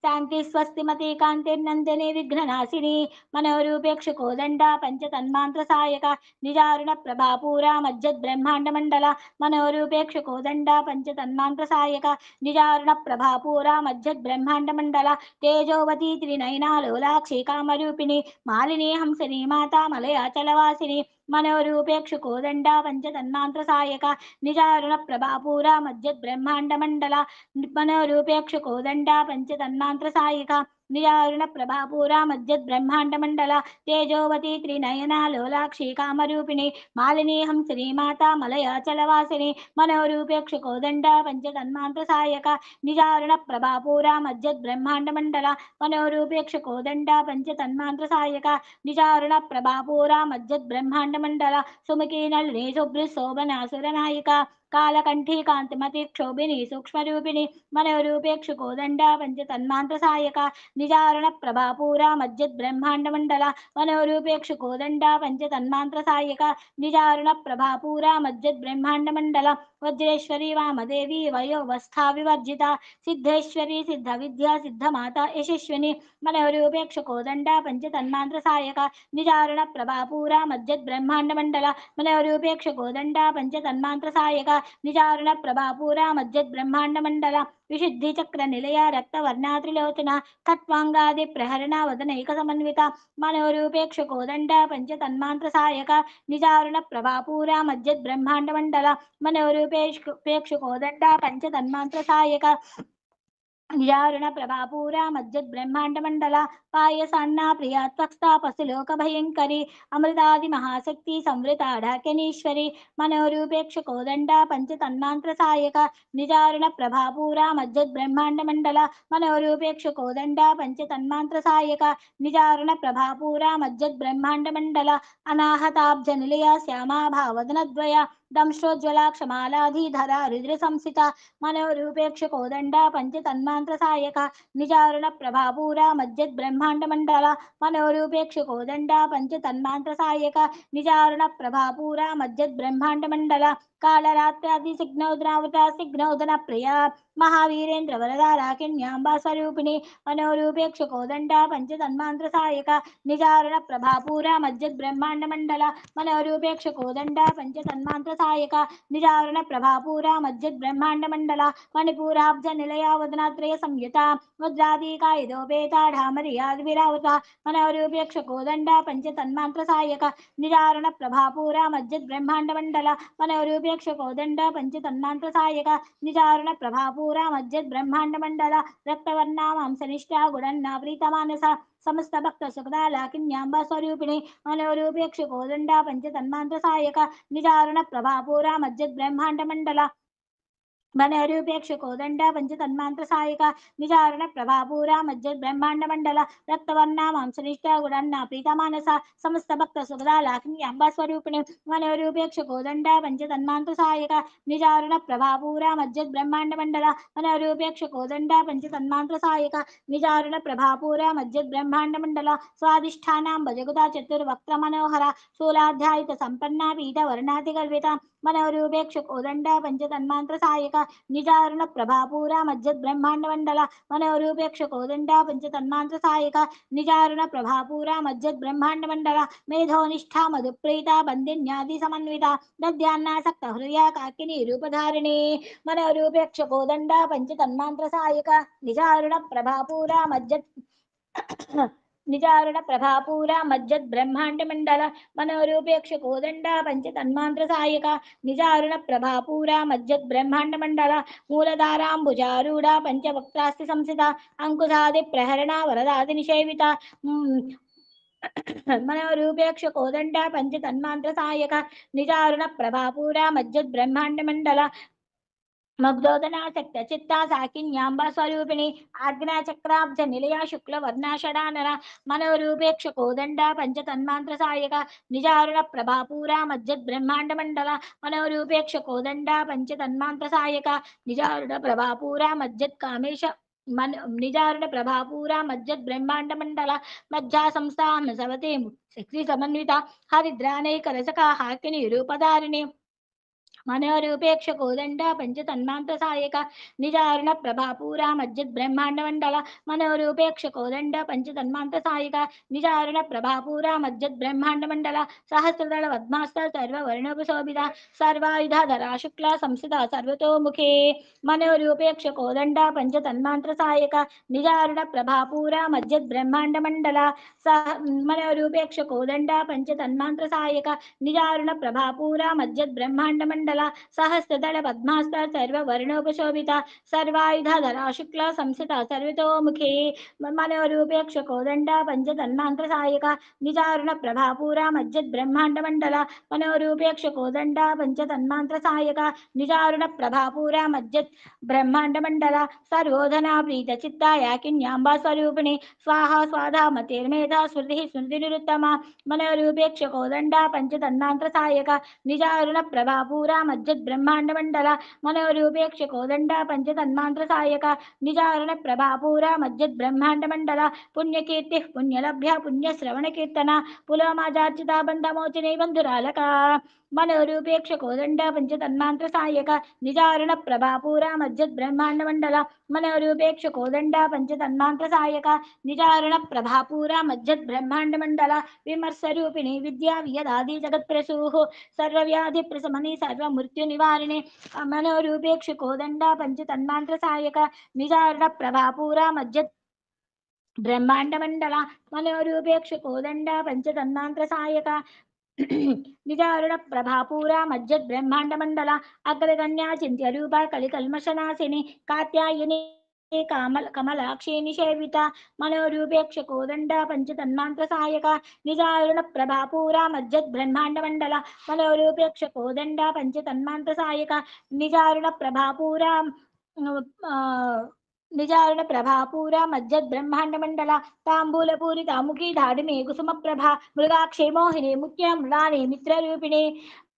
శాంతి స్వస్తిమతి కాంతిర్నందిని విఘ్ననాశిని మనోరూపేక్ష కోదండ పంచతన్మాంత్ర సాయక నిజారుణ ప్రభాపూరా మజ్జద్ బ్రహ్మాండ మండల మనోరూపేక్ష కోదండ పంచతన్మాంత్ర సాయక నిజారుణ ప్రభాపూరా మజ్జద్ బ్రహ్మాండ మండల తేజోవతి త్రినయనా లోలాక్షి కామరూపిణి మాలిని హంసని మాతా మలయాచలవాసిని మనోరూపేక్ష కోదండ పంచతన్మాంత్ర సాయక నిజారుణ ప్రభాపూరా మజ్జద్ బ్రహ్మాండ మండల మనోరూపేక్ష కోదండ పంచతన్మాంత్ర సాయిక నిజారుణ ప్రభాపూరా మజ్జద్ బ్రహ్మాండ మండల తేజోవతి త్రినయనా లోలాక్షి కామరూపిణి మాలిని హంసిని మాతా మలయాచలవాసిని మనోరూపేక్ష కోదండ పంచతన్మాంత్ర సాయక నిజారుణ ప్రభాపూరా మజ్జద్ బ్రహ్మాండ మండల మనోరూపేక్ష కోదండ పంచతన్మాంత్ర సాయక నిజారుణ ప్రభాపూరా మజ్జద్ బ్రహ్మాండ మండల సుముఖీ నళిని శుభ్ర శోభనాసుర నాయిక కాలకంఠీ కాంతిమతి క్షోభిని సూక్ష్మరూపిణి మనోరూపేక్ష కోదండ పంచతన్మాంత్ర సాయక నిజారుణ ప్రభాపూరా మజ్జద్ బ్రహ్మాండ మండల మనోరూపేక్ష కోదండ పంచతన్మాంత్ర సాయక నిజారుణ ప్రభాపూరా మజ్జద్ బ్రహ్మాండ మండల వజ్రేశ్వరి వామదేవి వయోవస్థా వివర్జిత సిద్ధేశ్వరి సిద్ధ విద్యా సిద్ధమాత యశస్విని మనోరూపేక్ష కోదండ పంచతన్మాంత్ర సాయక నిజారుణ ప్రభాపూరా మజ్జద్ బ్రహ్మాండ మండల మనోరూపేక్ష కోదండ పంచతన్మాంత్ర సాయక నిజారుణ ప్రభాపూరా మజ్జద్ బ్రహ్మాండ మండల విశుద్ధి చక్ర నిలయ రక్తవర్ణా త్రిలోచన తత్వాంగాది ప్రహరణ వదనైక సమన్విత మనోరూపేక్ష కోదండ పంచతన్మాంత్ర సాయక నిజారుణ ప్రభాపూరా మజ్జద్ బ్రహ్మాండ మండల మనోరూపేక్ష కోదండ పంచతన్మాంత్ర సాయక నిజారుణ ప్రభాపూరా మజ్జద్ బ్రహ్మాండ మండల పాయసాన్నా ప్రియా త్వక్స్థా పశులోక భయంకరి అమృతాది మహాశక్తి సంవృత ఢాకినీశ్వరి మనోరూపేక్ష కోదండ పంచతన్మాంత్ర సాయక నిజారుణ ప్రభాపూరా మజ్జద్ బ్రహ్మాండ మండల మనోరూపేక్ష కోదండ పంచతన్మాంత్ర సాయక నిజారుణ ప్రభాపూరా మజ్జద్ బ్రహ్మాండ మండల అనాహతాబ్జ నిలయ శ్యామా భావదనద్వయ దంశ్రోజ్వలాక్షమాలాధీధర రుద్ర సంస్థిత మనోరూపేక్ష కోదండ పంచతన్మాంత్ర సాయక నిజారుణ ప్రభాపూరా మజ్జద్ బ్రహ్మాండ మండల మనోరూపేక్ష కోదండ పంచతన్మాంత్ర సాయక నిజారుణ ప్రభాపూరా మజ్జద్ బ్రహ్మాండ మండల కాళరాత్రాది సిగ్నౌద్రావత సిగ్నౌదన ప్రియ మహావీరేంద్ర వరదారాకిణ్యాంబా స్వరూపిణి మనోరూపేక్ష కోదండ పంచతన్మాంత్ర సాయక నిజారుణ ప్రభాపూరా మజ్జద్ బ్రహ్మాండ మండల మనోరూపేక్ష కోదండ పంచతన్మాంత్ర సాయక నిజారుణ ప్రభాపూరా మజ్జద్ బ్రహ్మాండ మండల మణిపూరాబ్జ నిలయ వదనాత్రయ సంయుత ముద్రాదీకాయుధోపేత ఢామరియాది విరావత మనోరూపేక్ష కోదండ పంచతన్మాంత్ర సాయక నిజారుణ ప్రభాపూరా మజ్జద్ బ్రహ్మాండ మండల మనోరూపేక్ష కోదండ పంచతన్మాంత్ర సాయక నిజారుణ ప్రభాపూరా మజ్జద్ బ్రహ్మాండ మండల రక్తవర్ణ మాంసనిష్ఠా గుణన్నా ప్రీతమానస సమస్త భక్త సుఖదాలాకిన్యాంబా స్వరూపిణి మనోరూపేక్ష కోదండ పంచతన్మాంత్ర సాయక నిజారుణ ప్రభాపూరా మజ్జద్ బ్రహ్మాండ మండల मनोरूपेक्ष कोदंड पंच तन्मांत्र सहायक निजारण प्रभापूरा मज्ज ब्रह्मांड मंडल रक्तवर्णा मांसनिष्ठा गुणन्ना प्रीता मानसा समस्त भक्त सुगदा लाखनी अंबा स्वरूपिणी मनोरूपेक्ष कोदंड पंच तन्मांत्र सहायक निजारण प्रभापूरा मज्ज ब्रह्मांड मंडल मनोरूपेक्ष कोदंड पंच तन्मांत्र सहायक निजारण प्रभापूरा मज्ज ब्रह्मांड मंडल स्वादिष्ठानां भजगुता चतुर्वक्त्र मनोहर शूलाध्यायित संपन्ना पीठ वर्णातिकल्पिता मनोरूपेक्ष कोदंड पंच तन्मांत्र सहायक निजारण प्रभापूरा मज्ज ब्रह्मांड मंडल मनोरूपेक्ष कोदंड पंच तन्मांत्र सहायक निजारण प्रभापूरा मज्ज ब्रह्मांड मंडल मेधोनिष्ठा मधुप्रीता बंदिन्यादि समन्विता दध्यान्नासक्त हृदया काकिनी रूपधारिणी मनोरूपेक्ष कोदंड पंच तन्मांत्र सहायक निजारण प्रभापूरा मज्ज निजारण प्रभापूरा मज्जद ब्रह्मांड मंडल मनोरूपेक्ष कोदंड पंच तन्मांत्र सहायक निजारण प्रभापूरा मज्जद ब्रह्मांड मंडल मूलधारांबुजारूढ़ पंचवक्त्रास्ति संसिता अंकुशादि प्रहरणा वरदादि निषेविता मनोरूपेक्ष कोदंड पंच तन्मांत्र सहायक निजारण प्रभापूरा मज्जद ब्रह्मांड मंडल मग्धोदनासक्त चित्ता साकिन्यांबा स्वरूपिणी आज्ञा चक्राब्ज निलया शुक्ल वर्णाषडानर मनोरूपेक्ष कोदंड पंच तन्मांत्र सहायक निजारुण प्रभापूरा मज्जद ब्रह्मांड मंडल मनोरूपेक्ष कोदंड पंच तन्मांत्र सहायक निजारुण प्रभापूरा मज्जद कामेश मन निजारुण प्रभापूरा मज्जद ब्रह्मांड मंडल मज्जा संस्था सवते शक्ति समन्विता हरिद्रानैक रसका हाकिनी रूपधारिणी मनोरूपेक्ष कोदंड पंच तन्मांत्र सहायक निजारण प्रभापूरा मज्जद ब्रह्मांड मंडल मनोरूपेक्ष कोदंड पंच तन्मांत्र सहायक निजारण प्रभापूरा मज्जद ब्रह्मांड मंडल सहस्रदल पद्मास्त्र सर्व वर्णोपशोभिता सर्वायुधा धरा शुक्ला संस्थिता सर्वतोमुखे मनोरूपेक्ष कोदंड पंच तन्मांत्र सहायक निजारण प्रभापूरा मज्जद ब्रह्मांड मंडल मनोरूपेक्ष कोदंड पंच तन्मांत्र सहायक निजारुण प्रभापूरा मज्जद ब्रह्मांड मंडल सहस्रदल पद्मास्त्र सर्व वर्णोपशोभिता सर्वायुधा धरा शुक्ला संस्थिता सर्वतोमुखे मनोरूपेक्ष कोदंड पंच तन्मांत्र सहायक निजारुण प्रभापूरा मज्जद ब्रह्मांड मंडल मनोरूपेक्ष कोदंड पंच तन्मांत्र सहायक निजारुण प्रभापूरा मज्जद ब्रह्मांड मंडल सर्वोधना प्रीत चित्ता याकिन्यांबा स्वरूपिणी स्वाहा स्वाधा मतिर्मेधा स्मृति स्मृति निरुत्तमा मनोरूपेक्ष कोदंड पंच तन्मांत्र सहायक निजारुण प्रभापूरा मज्जद ब्रह्मांड मंडल मनोरूपेक्ष कोदंड पंच तन्मांत्र सहायक निजारुण प्रभापूरा मज्जद ब्रह्मांड मंडल पुण्यकीर्ति पुण्यलभ्य पुण्य श्रवण कीर्तना पुलोमाजार्चिता बंधमोचने बंधुरालका मनोरूपेक्ष कोदंड पंच तन्मांत्र सहायक निजारुण प्रभापूरा मज्जद ब्रह्मांड मंडल मनोरूपेक्ष कोदंड पंच तन्मांत्र सहायक निजारुण प्रभापूरा मज्जद ब्रह्मांड मंडल विमर्श रूपिणी विद्या वियदादि जगत प्रसूः सर्वव्याधि प्रशमनी सर्व मृत्यु निवारिणे मनोरूपेक्ष कोदंड पंच तन्मांत्र सहायक निजारुण प्रभापूरा मज्जद ब्रह्मांड मंडल मनोरूपेक्ष कोदंड पंच तन्मांत्र सहायक निजारुण प्रभापूरा मज्जद ब्रह्मांड मंडल अग्रगण्या चिंत्य रूपा कलिकल्मषनाशिनी कात्यायनी कामल कमलाक्षी निषेविता मनोरूपेक्ष कोदंड पंच तन्मांत्र सहायक निजारुण प्रभापूरा मज्जद ब्रह्मांड मंडल मनोरूपेक्ष कोदंड पंच तन्मांत्र सहायक निजारुण प्रभापूरा निजारुण प्रभापूरा मज्जद ब्रह्मांड मंडल तांबूल पूरिता मुखी धाडिमे कुसुम प्रभा मृगाक्षे मोहिनी मुख्य मृणाने मित्र रूपिणे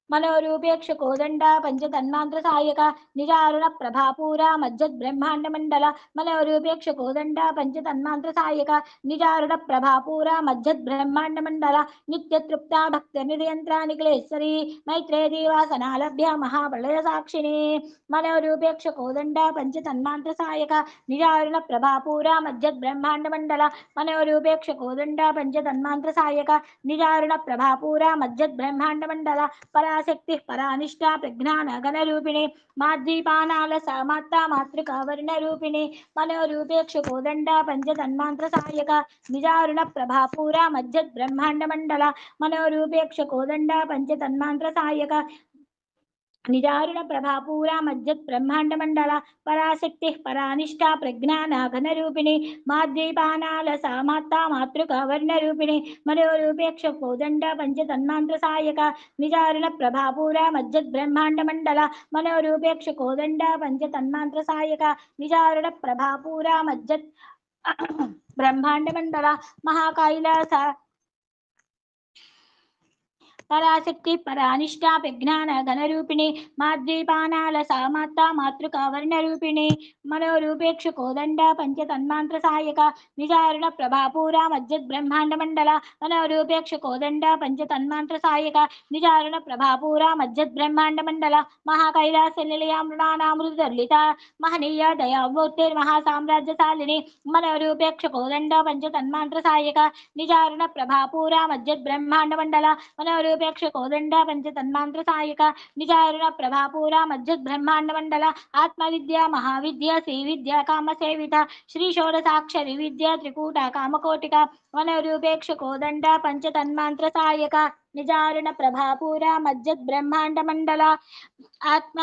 मनोरूपेक्ष कोदंड पंच तन्मांत्र सहायक निजारुण प्रभापूरा मज्जद ब्रह्मांड मंडल मनोरूपेक्ष कोदंड पंच तन्मांत्र सहायक निजारुण प्रभापूरा मज्जद ब्रह्मांड मंडल नित्य तृप्ता भक्त निरयंत्रा निकलेश्वरी मैत्रे देवासना लभ्य महाबलय साक्षिणी मनोरूपेक्ष कोदंड पंच तन्मांत्र सहायक निजारुण प्रभापूरा मज्जद ब्रह्मांड मंडल मनोरूपेक्ष कोदंड पंच तन्मांत्र सहायक निजारुण प्रभापूरा मज्जद ब्रह्मांड मंडल पराशक्ति परानिष्ठा प्रज्ञान गण रूपिणी माद्रीपानाल सामात्ता मातृका वर्ण रूपिणी मनोरूपेक्ष कोदंड पंच तन्मांत्र सहायक निजारुण प्रभापूरा मज्जद ब्रह्मांड मंडल मनोरूपेक्ष कोदंड पंच तन्मांत्र सहायक నిజారుణ ప్రభాపూరా మజ్జత్ బ్రహ్మాండ మండల పరాశక్తి పరానిష్ఠా ప్రజ్ఞాన ఘన రూపిణి మాద్వీపానాల సామాత్త మాతృక వర్ణ రూపిణి మనోరూపేక్ష కోదండ పంచ తన్మాంత్ర సాయక నిజారుణ ప్రభాపూరా మజ్జత్ బ్రహ్మాండ మండల మనోరూపేక్ష కోదండ పంచ తన్మాంత్ర సాయక నిజారుణ ప్రభాపూరా మజ్జత్ బ్రహ్మాండ మండల మహాకైలాస పరాశక్తి పరానిష్ఠా ప్రజ్ఞాన ఘనరూపిణి మాద్వీపానాల సామాత్త మాతృక వర్ణరూపిణి మనోరూపేక్ష కోదండ పంచ తన్మాంత్ర సాయక నిజారుణ ప్రభాపూరా మజ్జద్ బ్రహ్మాండ మండల మనోరూపేక్ష కోదండ పంచ తన్మాంత్ర సాయక నిజారుణ ప్రభాపూరా మజ్జద్ బ్రహ్మాండ మండల మహాకైలాస నిలయామృణానామృతర్లిత మహనీయ దయామూర్తిర్మహాసామ్రాజ్యశాలిని మనోరూపేక్ష కోదండ పంచ తన్మాంత్ర సాయక నిజారుణ ప్రభాపూరా మజ్జద్ బ్రహ్మాండ మండల మనోరూపేక్ష కోదండ పంచ తన్మాంత్ర సాయక నిజారుణ ప్రభాపూర మజ్జద్ బ్రహ్మాండ మండల ఆత్మవిద్య మహావిద్య శ్రీ విద్య కామసేవిత శ్రీ షోడసాక్షరి విద్య త్రికూట కామకోటిక మనోరూపేక్ష కోదండ పంచ తన్మాంత్ర సాయక నిజారుణ ప్రభాపూర మజ్జద్ బ్రహ్మాండ మండల ఆత్మ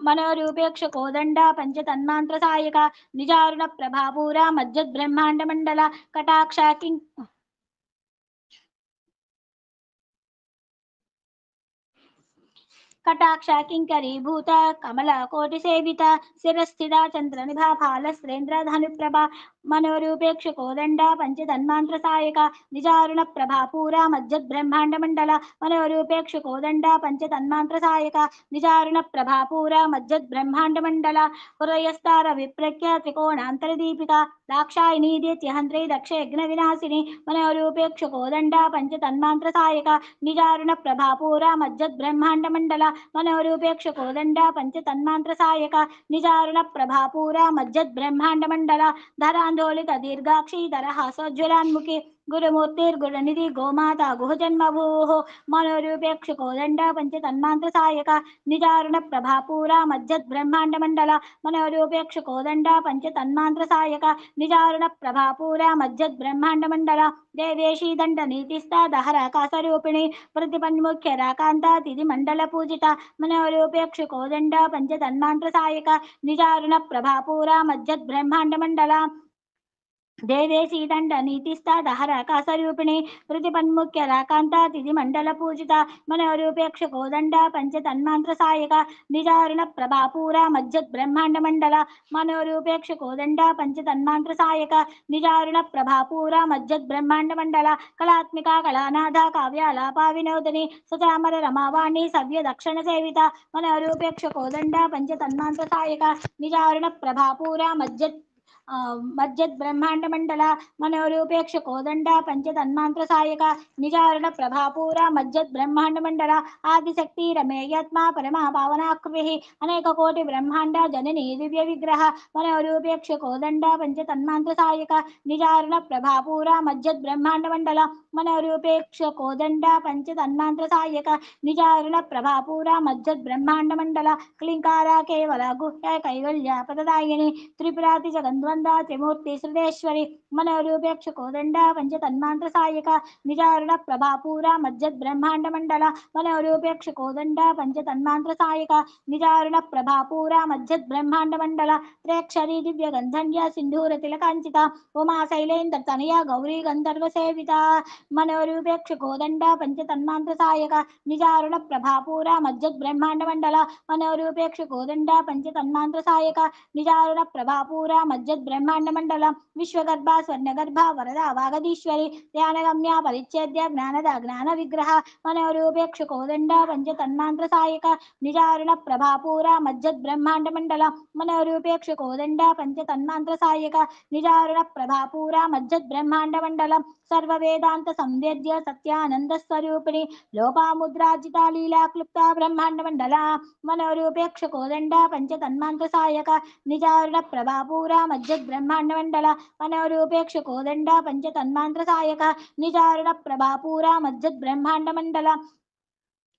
మనోరూపేక్ష కోదండ పంచ తన్మాంత్ర సాయక నిజారుణ ప్రభాపూర మజ్జద్ బ్రహ్మాండ మండల కటాక్ష కటాక్ష కింకరీభూత కమల కోటి సేవిత శిరస్థిత చంద్ర నిభా ఫాల శ్రేంద్ర ధనుప్రభ మనోరూపేక్ష కోదండ పంచ తన్మాంత్ర సాయక నిజారుణ ప్రభాపూర మజ్జద్ బ్రహ్మాండ మండల మనోరూపేక్ష కోదండ పంచ తన్మాంత్ర సాయక నిజారుణ ప్రభాపూర మజ్జద్ బ్రహ్మాండ మండల హృదయస్తార విప్రఖ్య త్రికోణాంతరదీపిక దాక్షాయిని దీత్యహంత్రి దక్ష యజ్ఞ వినాశిని మనోరూపేక్ష కోదండ పంచ తన్మాంత్ర సాయక నిజారుణ ప్రభాపూర మజ్జద్ బ్రహ్మాండ మండల మనోరూపేక్ష కోదండ పంచ తన్మాంత్ర సాయక నిజారుణ ప్రభాపూర మజ్జద్ బ్రహ్మాండ మండల ధరాందోళిత దీర్ఘాక్షి ధరహాసోజ్వలాన్ముఖి గురుమూర్తిర్గురునిధి గోమాత గుహజన్మభూః మనోరూపేక్ష కోదండ పంచ తన్మాంత్ర సాయక నిజారుణ ప్రభాపూర మజ్జద్ బ్రహ్మాండ మండల మనోరూపేక్ష కోదండ పంచ తన్మాంత్ర సాయక నిజారుణ ప్రభాపూర మజ్జద్ బ్రహ్మాండ మండల దేవేశీ దండ నీతిస్థా దహరాకాశరూపిణి ప్రతిపన్ముఖ్య రాకాంత తిథి మండల పూజిత మనోరూపేక్ష కోదండ పంచ తన్మాంత్ర సాయక నిజారుణ ప్రభాపూర మజ్జద్ బ్రహ్మాండ మండల దేవేశీ దండ నీతిస్థా దహరాకాశరూపిణి ప్రతిపన్ముఖ్య రాకాంత తిథి మండల పూజిత మనోరూపేక్ష కోదండ పంచ తన్మాంత్ర సాయక నిజారుణ ప్రభాపూర మజ్జద్ బ్రహ్మాండ మండల మనోరూపేక్ష కోదండ పంచ తన్మాంత్ర సాయక నిజారుణ ప్రభాపూర మజ్జద్ బ్రహ్మాండ మండల కళాత్మిక కళానాథ కావ్యాలాపా వినోదిని సచామర రమావాణి సవ్య దక్షిణ సేవిత మనోరూపేక్ష కోదండ పంచ తన్మాంత్ర సాయక నిజారుణ ప్రభాపూర మజ్జద్ బ్రహ్మాండ మండల మనోరూపేక్ష కోదండ పంచ తన్మాంత్ర సాయక నిజారుణ ప్రభాపూర మజ్జద్ బ్రహ్మాండ మండల ఆదిశక్తి రమేయాత్మ పరమ పావనాకృతి అనేక కోటి బ్రహ్మాండ జనని దివ్య విగ్రహ మనోరూపేక్ష కోదండ పంచ తన్మాంత్ర సాయక నిజారుణ ప్రభాపూర మజ్జద్ బ్రహ్మాండ మండల మనోరూపేక్ష కోదండ పంచ తన్మాంత్ర సాయక నిజారుణ ప్రభాపూర మజ్జద్ బ్రహ్మాండ మండల క్లింకార కేవల గుహ్య కైవల్య పదదాయిని త్రిపురాతి జగద్వంద త్రిమూర్తి శ్రుతేశ్వరి మనోరూపేక్ష కోదండ పంచ తన్మాంత్ర సాయక నిజారుణ ప్రభాపూర మజ్జద్ బ్రహ్మాండ మండల మనోరూపేక్ష కోదండ పంచ తన్మాంత్ర సాయక నిజారుణ ప్రభాపూర మజ్జద్ బ్రహ్మాండ మండల త్రేక్షరీ దివ్య గంధన్య సింధూర తిలకాంచిత ఉమా శైలేంద్ర తనయ గౌరీ గంధర్వ సేవిత మనోరూపేక్ష కోదండ పంచ తన్మాంత్ర సాయక నిజారుణ ప్రభాపూర మజ్జద్ బ్రహ్మాండ మండల మనోరూపేక్ష కోదండ పంచ తన్మాంత్ర సాయక నిజారుణ ప్రభాపూర మజ్జద్ బ్రహ్మాండ మండల విశ్వగర్భ స్వర్ణగర్భ వరద వాగదీశ్వరి ధ్యానగమ్య పరిచ్ఛేద్య జ్ఞానద జ్ఞాన విగ్రహ మనోరూపేక్ష కోదండ పంచ తన్మాంత్ర సాయక నిజారుణ ప్రభాపూర మజ్జద్ బ్రహ్మాండ మండల మనోరూపేక్ష కోదండ పంచ తన్మాంత్ర సాయక నిజారుణ ప్రభాపూర మజ్జద్ బ్రహ్మాండ మండల సర్వ వేదాంత సంవేద్య సత్యానంద స్వరూపిణి లోపాముద్రాజిత లీలా క్లుప్త బ్రహ్మాండ మండల మనోరూపేక్ష కోదండ పంచ తన్మాంత్ర సాయక నిజారుణ ప్రభాపూర మజ్జద్ బ్రహ్మాండ మండల మనోరూపేక్ష కోదండ పంచ తన్మాంత్ర సాయక నిజారుణ ప్రభాపూర మజ్జద్ బ్రహ్మాండ మండల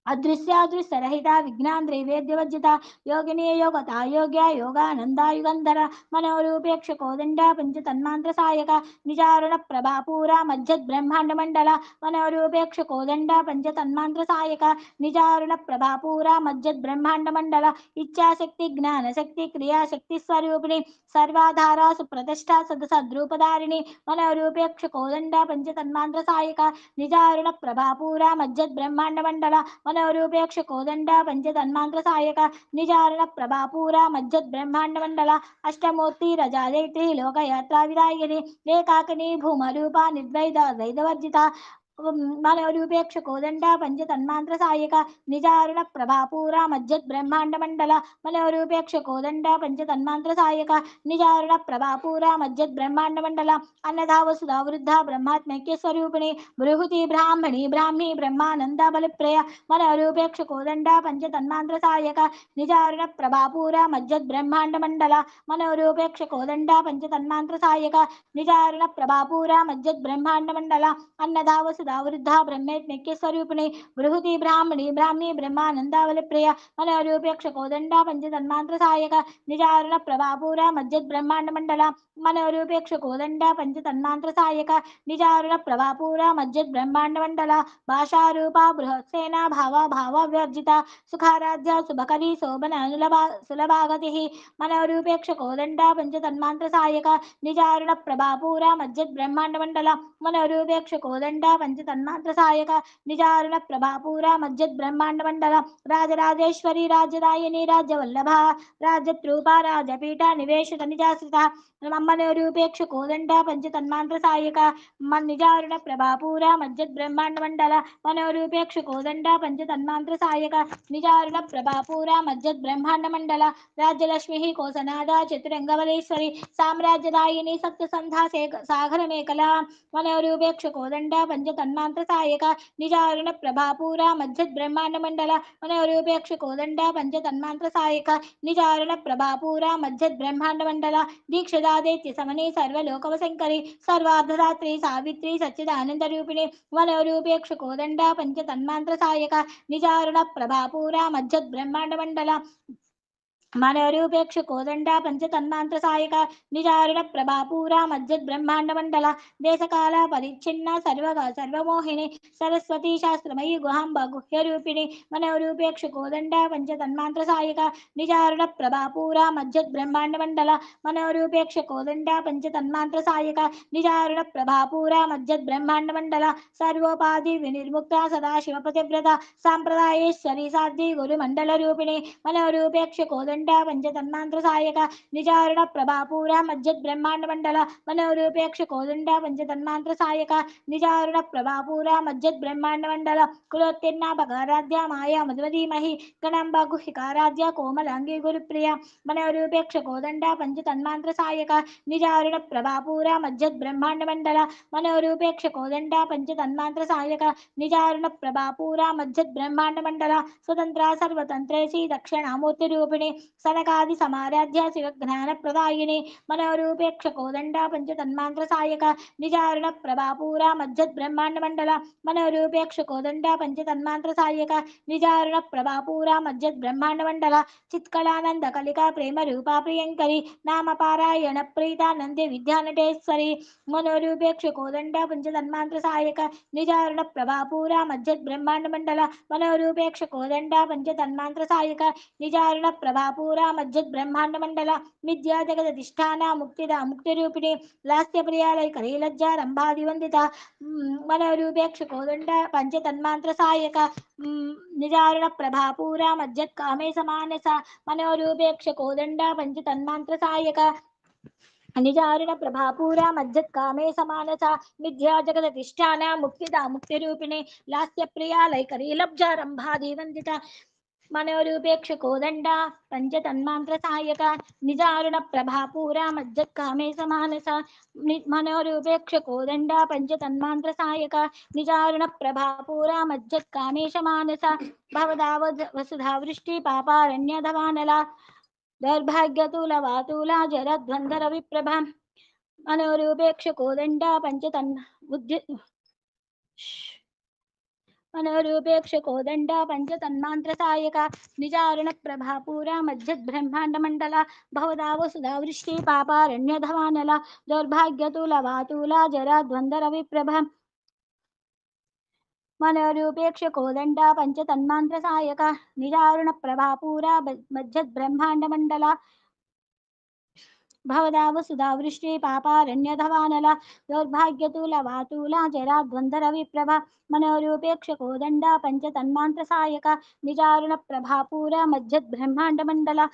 అదృశ్యాదృశ్యరహిత విజ్ఞాంధ్రైవేద్యవర్జిత యోగిని యోగత యోగ్య యోగానందాయుగంధర మనోరూపేక్ష కోదండ పంచ తన్మాంత్ర సాయక నిజారుణ ప్రభాపూర మధ్యద్ బ్రహ్మాండ మండల మనోరూపేక్ష కోదండ పంచ తన్మాంత్ర సాయక నిజారుణ ప్రభాపూర మధ్యద్ బ్రహ్మాండ మండల ఇచ్ఛాశక్తి జ్ఞానశక్తి క్రియాశక్తి స్వరూపిణి సర్వాధారా సుప్రతిష్ఠా సదసద్రూపధారిణి మనోరూపేక్ష కోదండ పంచ తన్మాంత్ర సాయక నిజారుణ ప్రభాపూర మధ్యద్ బ్రహ్మాండ మండల మనోరూపేక్ష కోదండ పంచ తన్మాంత్ర సాయక నిజారణ ప్రభాపూర మధ్యద్ బ్రహ్మాండ మండల అష్టమూర్తి రజాదైత్రి లోకయాత్రా విదాయిని ఏకాకిని భూమరూప నిర్వైద వైదవర్జిత మనోరూపేక్ష కోదండ పంచ తన్మాంత్ర సాయక నిజారుణ ప్రభాపూర మధ్యద్ బ్రహ్మాండ మండల మనోరూపేక్ష కోదండ పంచ తన్మాంత్ర సాయక నిజారుణ ప్రభాపూర మధ్యద్ బ్రహ్మాండ మండల అన్నదా వసుధా వృద్ధ బ్రహ్మాత్మైక్య స్వరూపిణి బృహతి బ్రాహ్మణి బ్రాహ్మీ బ్రహ్మానంద బలిప్రయ మనోరూపేక్ష కోదండ పంచ తన్మాంత్ర సాయక నిజారుణ ప్రభాపూర మధ్యద్ బ్రహ్మాండ మండల మనోరూపేక్ష కోదండ పంచ తన్మాంత్ర సాయక నిజారుణ ప్రభాపూర మధ్యద్ బ్రహ్మాండ మండల అన్నదా వసుధా వృద్ధ బ్రహ్మేత్మైక్య స్వరూపిణి బృహతి బ్రాహ్మణి బ్రాహ్మీ బ్రహ్మానంద బలిప్రయ మనోరూపేక్ష కోదండ పంచ తన్మాంత్ర సాయక నిజారుణ ప్రభాపూర మధ్యద్ బ్రహ్మాండ మండల మనోరూపేక్ష కోదండ పంచ తన్మాంత్ర సాయక నిజారుణ ప్రభాపూర మధ్యద్ బ్రహ్మాండ మండల భాషారూప బృహత్సేన భావ వ్యర్జిత సుఖారాధ్య శుభకరి శోభన అనులభ సులభాగతి మనోరూపేక్ష కోదండ పంచ తన్మాంత్ర సాయక నిజారుణ ప్రభాపూర మధ్యద్ బ్రహ్మాండ మండల మనోరూపేక్ష కోదండ పంచ తన్మాంత్ర సాయక నిజారుణ ప్రభాపూర మధ్యద్ బ్రహ్మాండ మండల రాజరాజేశ్వరి రాజదాయిని రాజ్యవల్లభ రాజత్రూప రాజపీఠ నివేశిత నిజాశ్రిత మనోరూపేక్ష కోదండ పంచ తన్మాంత్ర సాయక నిజారుణ ప్రభాపూర మధ్యద్ బ్రహ్మాండ మండల మనోరూపేక్ష కోదండ పంచ తన్మాంత్ర సాయక నిజారుణ ప్రభాపూర మధ్యద్ బ్రహ్మాండ మండల రాజ్యలక్ష్మి కోసనాద చతురంగవలేశ్వరి సామ్రాజ్యదాయిని సప్తసంధా సాగర మేకల మనోరూపేక్ష కోదండ పంచ తన్మాంత్ర సాయక నిజారుణ ప్రభాపూర మధ్యద్ బ్రహ్మాండ మండల మనోరూపేక్ష కోదండ పంచ తన్మాంత్ర సాయక నిజారుణ ప్రభాపూర మధ్యద్ బ్రహ్మాండ మండల దీక్షదాదైత్య సమని సర్వలోకవశంకరి సర్వార్ధరాత్రి సావిత్రి సచ్చిదానంద రూపిణి మనోరూపేక్ష కోదండ పంచ తన్మాంత్ర సాయక నిజారుణ ప్రభాపూర మధ్యద్ బ్రహ్మాండ మండల మనోరూపేక్ష కోదండ పంచ తన్మాంత్ర సాయక నిజారుణ ప్రభాపూర మధ్యద్ బ్రహ్మాండ మండల దేశకాల పరిచ్ఛిన్న సర్వమోహిని సరస్వతి శాస్త్రమయి గుహాంబ గుహ్య రూపిణి మనోరూపేక్ష కోదండ పంచ తన్మాంత్ర సాయక నిజారుణ ప్రభాపూర మధ్యద్ బ్రహ్మాండ మండల మనోరూపేక్ష కోదండ పంచ తన్మాంత్ర సాయక నిజారుణ ప్రభాపూర మధ్యద్ బ్రహ్మాండ మండల సర్వోపాధి వినిర్ముక్త సదాశివ పతివ్రత సాంప్రదాయేశ్వరి సాధ్వి గురు మండల రూపిణి మనోరూపేక్ష కోదండ పంచ తన్మాంత్ర సాయక నిజారుణ ప్రభాపూర మధ్యద్ బ్రహ్మాండ మండల మనోరూపేక్ష కోదండ పంచ తన్మాంత్ర సాయక నిజారుణ ప్రభాపూర మధ్యద్ బ్రహ్మాండ మండల కులోత్తీర్ణ భగారాధ్య మాయా మధుమధీమహి గణంబ గుహికారాధ్య కోమలాంగి గురుప్రియ మనోరూపేక్ష కోదండ పంచ తన్మాంత్ర సాయక నిజారుణ ప్రభాపూర మధ్యద్ బ్రహ్మాండ మండల మనోరూపేక్ష కోదండ పంచ తన్మాంత్ర సాయక నిజారుణ ప్రభాపూర మధ్యద్ బ్రహ్మాండ మండల స్వతంత్ర సర్వతంత్రేసి దక్షిణామూర్తి రూపిణి సనకాది సమారాధ్య శివ జ్ఞాన ప్రదాయిని మనోరూపేక్ష కోదండ పంచ తన్మాంత్ర సాయక నిజారుణ ప్రభాపూర మధ్యద్ బ్రహ్మాండ మండల మనోరూపేక్ష కోదండ పంచ తన్మాంత్ర సాయక నిజారుణ ప్రభాపూర మధ్యద్ బ్రహ్మాండ మండల చిత్కళానంద కలికా ప్రేమ రూపా ప్రియంకరి నామ పారాయణ ప్రీతానంది విద్యానటేశ్వరి మనోరూపేక్ష కోదండ పంచ తన్మాంత్ర సాయక నిజారుణ ప్రభాపూర మధ్యద్ బ్రహ్మాండ మండల మనోరూపేక్ష కోదండ పంచ తన్మాంత్ర సాయక నిజారుణ ప్రభాపూర మధ్యద్ బ్రహ్మాండ మండల విద్యా జగదధిష్టాన ముక్తిద ముక్తి రూపిణి లాస్య ప్రియాలయ కరీలజ్జ రంభాది వందిత మనోరూపేక్ష కోదండ పంచ తన్మాంత్ర సాయక నిజారుణ ప్రభాపూర మధ్యద్ కామే సమానస మనోరూపేక్ష కోదండ పంచ తన్మాంత్ర సాయక నిజారుణ ప్రభాపూర మధ్యత్ కామే సమానస విద్యా జగదధిష్టాన ముక్తిద ముక్తి రూపిణి లాస్య ప్రియాలయ కరీలబ్జ రంభాది వందిత మనోరూపేక్ష కోదండ పంచ తన్మాంత్ర సాయక నిజారుణ ప్రభాపూర మధ్యత్ కామే సమానస మనోరూపేక్ష కోదండ పంచ తన్మాంత్ర సాయక నిజారుణ ప్రభాపూర మధ్యత్ కామేశ మానస భవదావ వసుధా వృష్టి పాపారణ్యధవానల దౌర్భాగ్యతుల వాతుల జరద్వందర విప్రభ మనోరూపేక్ష కోదండ పంచ తన్ मनोरूपेक्ष कोदंड पंचतन्मांत्र सायक निजारुण प्रभापूरा मज्जद ब्रह्मांड मंडला भवदाव सुधा वृष्टि पापारण्य धवानला दौर्भाग्यतुला वातुला जरा द्वंद्व विप्रभ मनोरूपेक्ष कोदंड पंचतन्मांत्र सायक निजारुण प्रभापूरा मज्जद ब्रह्मांड मंडला भवदाव सुधा वृष्टि पापारण्य धवानला दौर्भाग्यतुला वातुला जरा द्वंद्व विप्रभ मनोरूपेक्ष कोदंड पंचतन्मांत्र सायक निजारुण प्रभापूरा मज्जद ब्रह्मांड मंडला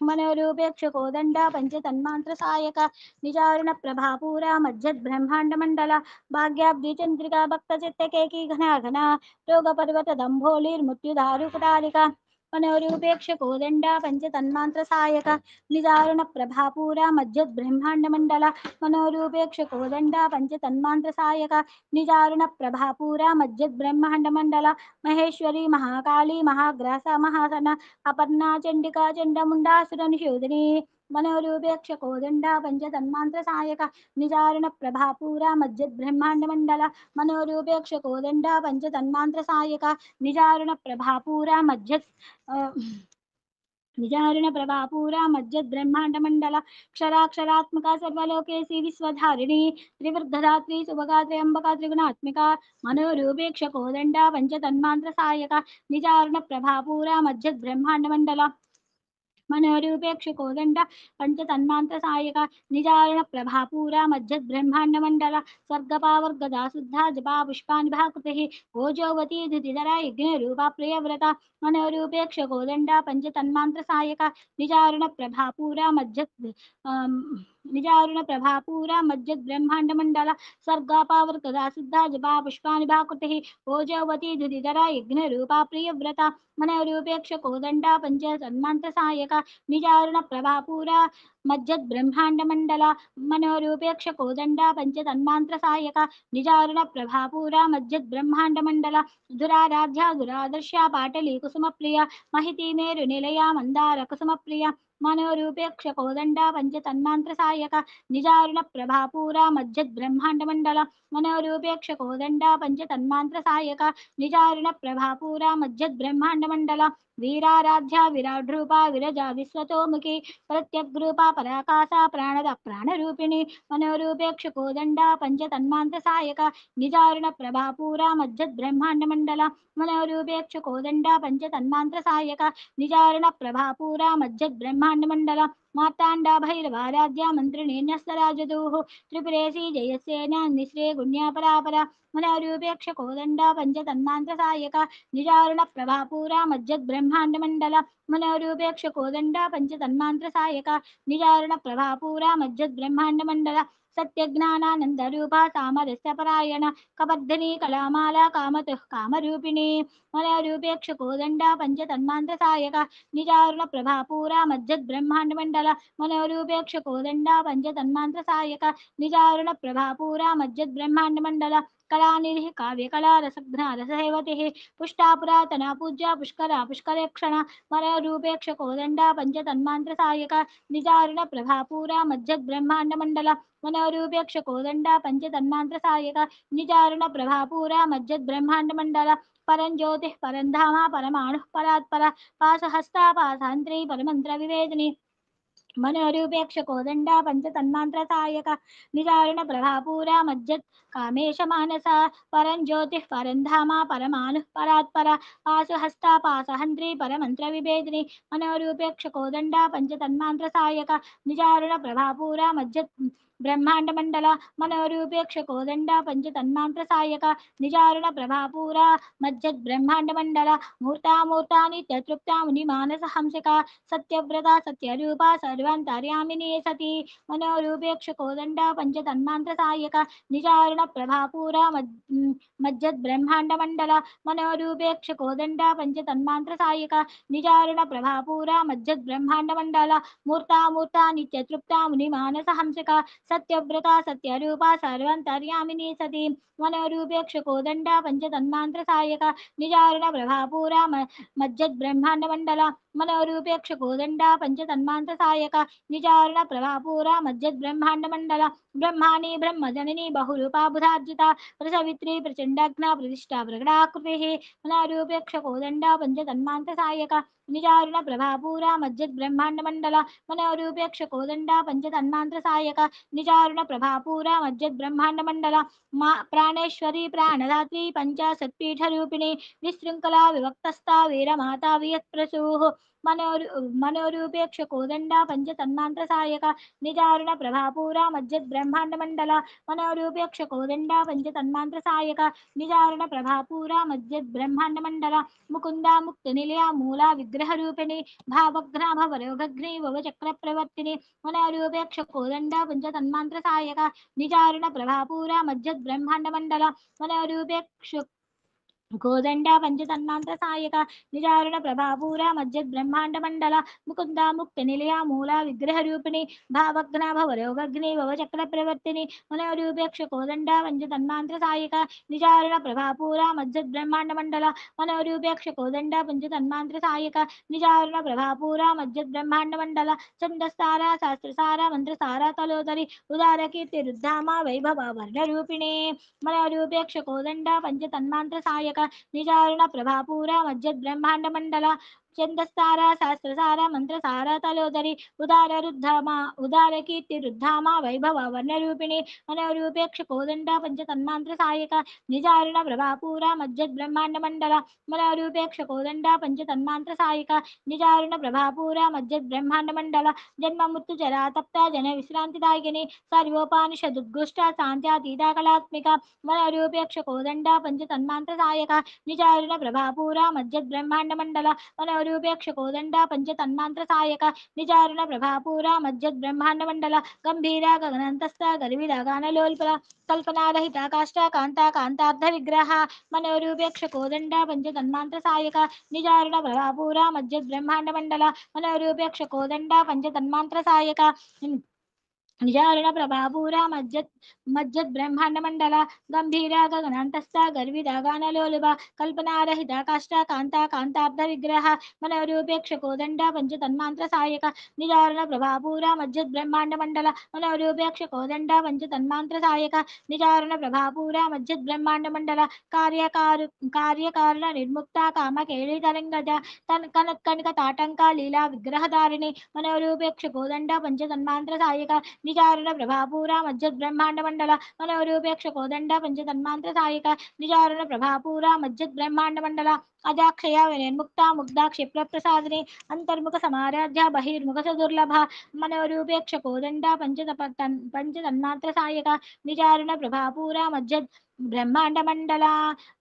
मनोरूपेक्ष कोदंड पंचतन्मांत्र सायक निजारुण प्रभापूरा मज्जद ब्रह्मांड मंडला भाग्याब्धि चंद्रिका भक्त चित्त केकी घना घना रोग पर्वत दंभोलिर्मृत्युदारुकटालिका मनोरूपेक्ष कोदंड पंचतन्मांत्र सायक निजारुण प्रभापूरा मज्जद ब्रह्मांड मंडला मनोरूपेक्ष कोदंड पंचतन्मांत्र सायक निजारुण प्रभापूरा मज्जद ब्रह्मांड मंडला महेश्वरी महाकाली महाग्रासा महासना अपर्णा चंडिका चंडमुंडा निषूदिनी मनोरूपेक्ष कोदंड पंचतन्मांत्र सायक निजारुण प्रभापूरा मज्जद ब्रह्मांड मंडला मनोरूपेक्ष कोदंड पंचतन्मांत्र सायक निजारुण प्रभापूरा मज्जद निजारुण प्रभापूरा मज्जद ब्रह्मांड मंडला क्षराक्षरात्मका सर्वलोकेशी विश्वधारिणी त्रिवृद्धधात्री सुभगा त्र्यंबका त्रिगुणात्मिका मनोरूपेक्ष कोदंड पंचतन्मांत्र सायक निजारुण प्रभापूरा मज्जद ब्रह्मांड मंडला मनोरूपेक्ष कोदंड पंचतन्मांत्र सायक निजारुण प्रभापूरा मज्जद ब्रह्मांड मंडला सर्गपावर्गदा शुद्धा जपा पुष्पानि भाकृतिः ओजोवती धृतिधरा यज्ञ रूपा प्रियव्रता मनोरूपेक्ष कोदंड पंचतन्मांत्र सायक निजारुण प्रभापूरा मज्जद निजारुण प्रभापूरा मज्जद ब्रह्मांड मंडला सर्गापावर्गदा शुद्धा जपा पुष्पानि भाकृतिः ओजोवती धृतिधरा यज्ञ रूपा प्रियव्रता मनोरूपेक्ष कोदंड पंचतन्मांत्र सायक निजारुण प्रभापूरा मज्जद ब्रह्मांड मंडला मनोरूपेक्ष कोदंड पंचतन्मांत्र सायक निजारुण प्रभापूरा मज्जद ब्रह्मांड मंडला दुराराध्या दुरादर्शा पाटली कुसुम प्रिया महिती मेरु निलया मंदार कुसुम प्रिया मनोरूपेक्ष कोदंड पंचतन्मांत्र सायक निजारुण प्रभापूरा मज्जद ब्रह्मांड मंडला मनोरूपेक्ष कोदंड पंचतन्मांत्र सायक निजारुण प्रभापूरा मज्जद ब्रह्मांड मंडला वीराराध्या विराट रूपा विरजा विश्वतोमुखी प्रत्यग्रूपा पराकाशा प्राणद प्राणरूपिणी मनोरूपेक्ष कोदंड पंचतन्मांत्र सायक निजारुण प्रभापूरा मज्जद ब्रह्मांड मंडला मनोरूपेक्ष कोदंड पंचतन्मांत्र सायक निजारुण प्रभापूरा मज्जद ब्रह्मांड मंडला मार्तांडा भैरवाराध्या मंत्रिणी न्यस्तराजदूः त्रिपुरेशी जयसेना निश्रे गुण्या परापरा मनोरूपेक्ष कोदंड पंचतन्मांत्र सायक निजारुण प्रभापूरा मज्जद ब्रह्मांड मंडला मनोरूपेक्ष कोदंड पंचतन्मांत्र सायक निजारुण प्रभापूरा मज्जद ब्रह्मांड मंडला सत्यज्ञानानंद रूपा सामरस्य परायण कपर्धिनी कलामाला कामतुः कामरूपिणी मनोरूपेक्ष कोदंड पंचतन्मांत्र सायक निजारुण प्रभापूरा मज्जद ब्रह्मांड मंडला मनोरूपेक्ष कोदंड पंचतन्मांत्र सायक निजारुण प्रभापूरा मज्जद ब्रह्मांड मंडला कलानिधिः काव्यकला रसघ्ना रसहेवतिः पुष्टा पुरातना पूज्या पुष्करा पुष्करेक्षणा मनोरूपेक्ष कोदंड पंचतन्मांत्र सायक निजारुण प्रभापूरा मज्जद ब्रह्मांड मंडला मनोरूपेक्ष कोदंड पंचतन्मांत्र सायक निजारुण प्रभापूरा मज्जद ब्रह्मांड मंडला परं ज्योतिः परं धामा परमाणुः परात्परा पाशहस्ता पाशान्त्री परमन्त्र विवेदिनी मनोरूपेक्ष कोदंड पंचतन्मांत्र सायक निजारुण प्रभापूरा मज्जद कामेश मानसा परं ज्योतिः परं धामा परमाणुः परात्परा पाशहस्ता पाशहन्त्री परमन्त्र विभेदिनी मनोरूपेक्ष कोदंड पंचतन्मांत्र सायक निजारुण प्रभापूरा मज्जद ब्रह्मांड मंडला मनोरूपेक्ष कोदंड पंचतन्मांत्र सायक निजारुण प्रभापूरा मज्जद ब्रह्मांड मंडला मूर्ता मूर्ता नित्यतृप्ता मुनिमानस हंसिका सत्यव्रता सत्यरूपा सर्वान्तर्यामिनी सती मनोरूपेक्ष कोदंड पंचतन्मांत्र सायक निजारुण प्रभापूरा मज्जद ब्रह्मांड मंडला मनोरूपेक्ष कोदंड पंचतन्मांत्र सायक निजारुण प्रभापूरा मज्जद ब्रह्मांड मंडला मूर्ता मूर्ता नित्यतृप्ता मुनिमानस हंसिका सत्यव्रता सत्यरूपा सर्वान्तर्यामिनी सती मनोरूपेक्ष कोदंडा पंचतन्मांत्र सहायका निजारुण प्रभापूरा मज्जद ब्रह्मांड मंडला मनोरूपेक्ष कोदंडा पंचतन्मांत्र सहायका निजारुण प्रभापूरा मज्जद ब्रह्मांड मंडला ब्रह्माणी ब्रह्मजननी बहुरूपा बुधार्जिता प्रसवित्री प्रचंडाग्ना प्रतिष्ठा प्रगणाकृतिः मनोरूपेक्ष कोदंडा पंचतन्मांत्र सहायका निजारुण प्रभापूरा मज्जद ब्रह्मांड मंडला मनोरूपेक्ष कोदंडा पंचतन्मांत्र सहायका निजारुण प्रभापूरा मज्जद ब्रह्मांड मंडला प्राणेश्वरी प्राणदात्री पंचाशत्पीठ रूपिणी विशृंखला विभक्तस्था वीरमाता वियत्प्रसूः मनोरूपेक्ष कोदंडा पंचतन्मांत्र सहायका निजारुण प्रभापूरा मज्जद ब्रह्मांड मंडला मनोरूपेक्ष कोदंडा पंचतन्मांत्र सहायका निजारुण प्रभापूरा मज्जद ब्रह्मांड मंडला मुकुंदा मुक्त निलया मूला विग्रह रूपिणी भावग्ना भवरोग्नि भवचक्र प्रवर्तिनी मनोरूपेक्ष कोदंडा पंचतन्मांत्र सहायका निजारुण प्रभापूरा मज्जद ब्रह्मांड मंडला मनोरूपेक्ष गोदंडा पंचतन्मांत्र सहायका निजारुण प्रभापूरा मज्जद ब्रह्मांड मंडला मुकुंदा मुक्त निलया मूला विग्रह रूपिणी भावग्ना भवरोग्नि भवचक्र प्रवर्तिनी मनोरूपेक्ष कोदंडा पंचतन्मांत्र सहायका निजारुण प्रभापूरा मज्जद ब्रह्मांड मंडला मनोरूपेक्ष कोदंडा पंचतन्मांत्र सहायका निजारुण प्रभापूरा मज्जद ब्रह्मांड मंडला छंदस्तारा शास्त्रसारा मंत्रसारा तलोदरी उदार कीर्ति रुद्धामा वैभव वर्ण रूपिणी मनोरूपेक्ष कोदंडा पंचतन्मांत्र सहायका निजारुण प्रभापूरा मज्जद ब्रह्मांड मंडला चंदस्तारा शास्त्रसारा मंत्रसारा तलोदरी उदार रुद्धामा उदार कीर्ति रुद्धामा वैभव वर्ण रूपिणी मनोरूपेक्ष कोदंडा पंचतन्मांत्र सहायका निजारुण प्रभापूरा मज्जद ब्रह्मांड मंडला मनोरूपेक्ष कोदंडा पंचतन्मांत्र सहायका निजारुण प्रभापूरा मज्जद ब्रह्मांड मंडला जन्म मृत्यु जरा तप्ता जन विश्रांतिदायिनी सर्वोपानिषदुद्गुष्टा शांत्यातीता कलात्मिका मनोरूपेक्ष कोदंडा पंचतन्मांत्र सहायका निजारुण प्रभापूरा मज्जद ब्रह्मांड मंडला मनोरूपेक्ष कोदंडा पंचतन्मांत्र सहायका निजारुण प्रभापूरा मज्जद ब्रह्मांड मंडला गंभीरा गगनंतस्था गर्भिदा गानलोल्पला कल्पना रहिता काष्ठा कांता कांतार्ध विग्रह मनोरूपेक्ष कोदंडा पंचतन्मांत्र सहायका निजारुण प्रभापूरा मज्जद ब्रह्मांड मंडला मनोरूपेक्ष कोदंडा पंचतन्मांत्र सहायका निजारुण प्रभापूरा मज्जद ब्रह्मांड मंडला गंभीरा गगनांतस्था गर्भिदा गानलोलुभा कल्पना रहिता काष्ठा कांता कांतार्ध विग्रह मनोरूपेक्ष कोदंडा पंचतन्मांत्र सहायका निजारुण प्रभापूरा मज्जद ब्रह्मांड मंडला मनोरूपेक्ष कोदंडा पंचतन्मांत्र सहायका निजारुण प्रभापूरा मज्जद ब्रह्मांड मंडला कार्यकारण निर्मुक्ता काम केळी तरंगजा कनक ताटंका लीला विग्रहधारिणी मनोरूपेक्ष कोदंडा पंचतन्मांत्र सहायका निजारुण प्रभापूरा मज्जद ब्रह्मांड मंडला मनोरूपेक्ष कोदंडा पंचतन्मांत्र सहायका निजारुण प्रभापूरा मज्जद ब्रह्मांड मंडला अजाक्षया विनिर्मुक्ता मुग्धा क्षिप्र प्रसादिनी अंतर्मुख समाराध्या बहिर्मुख दुर्लभा मनोरूपेक्ष कोदंडा पंचतन्मांत्र सहायका निजारुण प्रभापूरा मज्जद ब्रह्मांड मंडला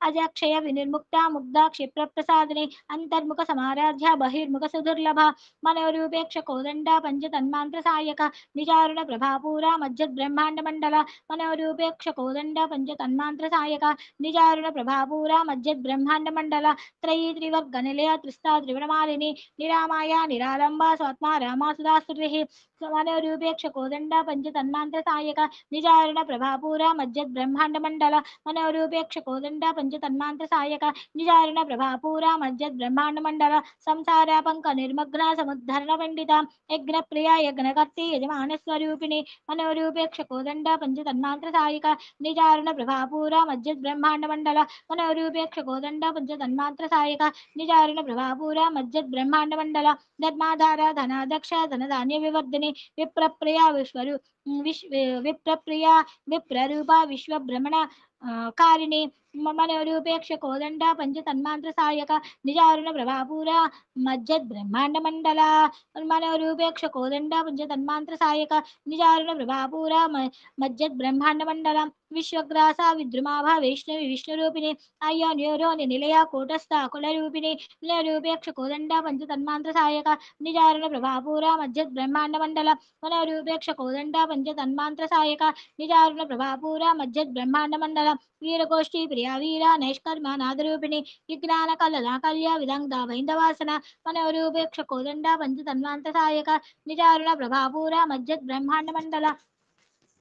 अजाक्षय विनिर्मुक्ता मुग्धा क्षिप्र प्रसादिनी अंतर्मुख समाराध्या बहिर्मुख सुदुर्लभा मनोरूपेक्ष कोदंडा पंचतन्मांत्र सहायका निजारुण प्रभापूरा मज्जद ब्रह्मांड मंडला मनोरूपेक्ष कोदंडा पंचतन्मांत्र सहायका निजारुण प्रभापूरा मज्जद ब्रह्मांड मंडला त्रयी त्रिवर्ग निलया त्रिस्ता त्रिवणमालिनी निरामाया निरालंबा स्वात्मा रामा सुधास्तुतिः मनोरूपेक्ष कोदंडा पंचतन्मांत्र सहायका निजारुण प्रभापूरा मज्जद ब्रह्मांड मंडला मनोरूपेक्ष कोदंडा पंचतन्मांत्र सहायका निजारुण प्रभापूरा मज्जद ब्रह्मांड मंडला संसारापंक निर्मग्ना समुद्धरण पंडिता यज्ञ प्रिया यज्ञकर्ती यजमान स्वरूपिणी मनोरूपेक्ष कोदंडा पंचतन्मांत्र सहायका निजारुण प्रभापूरा मज्जद ब्रह्मांड मंडला मनोरूपेक्ष कोदंडा पंचतन्मांत्र सहायका निजारुण प्रभापूरा मज्जद ब्रह्मांड मंडला धर्माधारा धनाध्यक्ष धनधान्य विवर्धिनी विप्रप्रिया विप्रप्रिया विप्ररूपा विश्वभ्रमण कारिणी मनोरूपेक्ष कोदंडा पंचतन्मांत्र सहायका निजारुण प्रभापूरा मज्जद ब्रह्मांड मंडला मनोरूपेक्ष कोदंडा पंचतन्मांत्र सहायका निजारुण प्रभापूरा मज्जद ब्रह्मांड मंडला विश्वग्रासा विद्रुमाभा वैष्णवी विष्णुरूपिणी अयोन्योरोनि निलया कूटस्था कुलरूपिणी मनोरूपेक्ष कोदंडा पंचतन्मांत्र सहायका निजारुण प्रभापूरा मज्जद ब्रह्मांड मंडला मनोरूपेक्ष कोदंडा पंचतन्मांत्र सहायका निजारुण प्रभापूरा मज्जद ब्रह्मांड मंडला वीरगोष्ठी प्रिया वीरा नैष्कर्मा नादरूपिणी विज्ञान कलना कल्या विदंगदा वैंदवासना मनोरूपेक्ष कोदंडा पंचतन्मांत्र सहायका निजारुण प्रभापूरा मज्जद ब्रह्मांड मंडला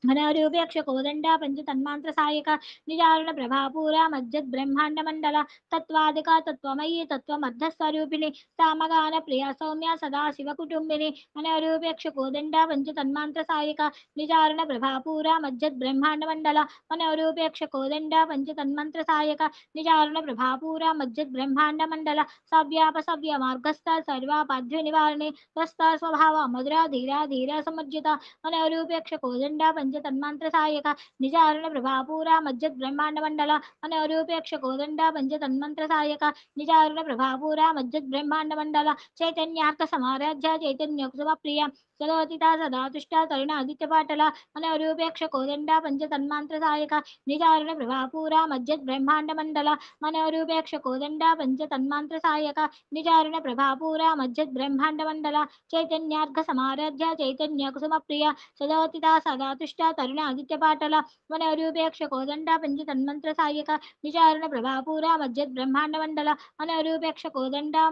मनोरूपेक्ष कोदंडा पंच तन्मांत्र सायक निजारुण प्रभापूरा मज्जद ब्रह्मांड मंडल तत्वादिका तत्वमयी तत्वमर्धस्वरूपिणी सामगान प्रिया सौम्या सदा शिव कुटुंबिनी मनोरूपेक्ष कोदंडा पंच तन्मांत्र सायक निजारुण प्रभापूरा मज्जद ब्रह्मांड मंडल मनोरूपेक्ष कोदंडा पंच तन्मांत्र सायक निजारुण प्रभापूरा मज्जद ब्रह्मांड मंडल सव्याप सव्य मार्गस्थ सर्वापाध्य निवारणे स्वस्थ स्वभाव मधुरा धीरा धीरा समुज्जिता मनोरूपेक्ष कोदंडा पंच तन्मांत्र सायक निजारुण प्रभापूरा मज्जद ब्रह्मांड मंडल मनोरूपेक्ष कोदंडा पंच तन्मांत्र सायक निजारुण प्रभापूरा मज्जद ब्रह्मांड मंडल चैतन्यार्थ समाराध्य चैतन्य प्रिय सदोदिता सदा तुष्टा तरुण आदित्य पाटल मनोरूपेक्ष कोदंडा पंच तन्मांत्र सायक निजारुण प्रभापूरा मज्जद ब्रह्मांड मंडल मनोरूपेक्ष कोदंडा पंच तन्मांत्र सायक निजारुण प्रभापूरा मज्जद ब्रह्मांड मंडल चैतन्यार्घ समाराध्य चैतन्य कुसुम प्रिय सदोदिता सदा तुष्टा तरुण आदित्य पाटल मनोरूपेक्ष कोदंडा पंच तन्मंत्र सायक निचारण प्रभापूरा मज्जद ब्रह्मांड मंडल मनोरूपेक्ष कोदंडा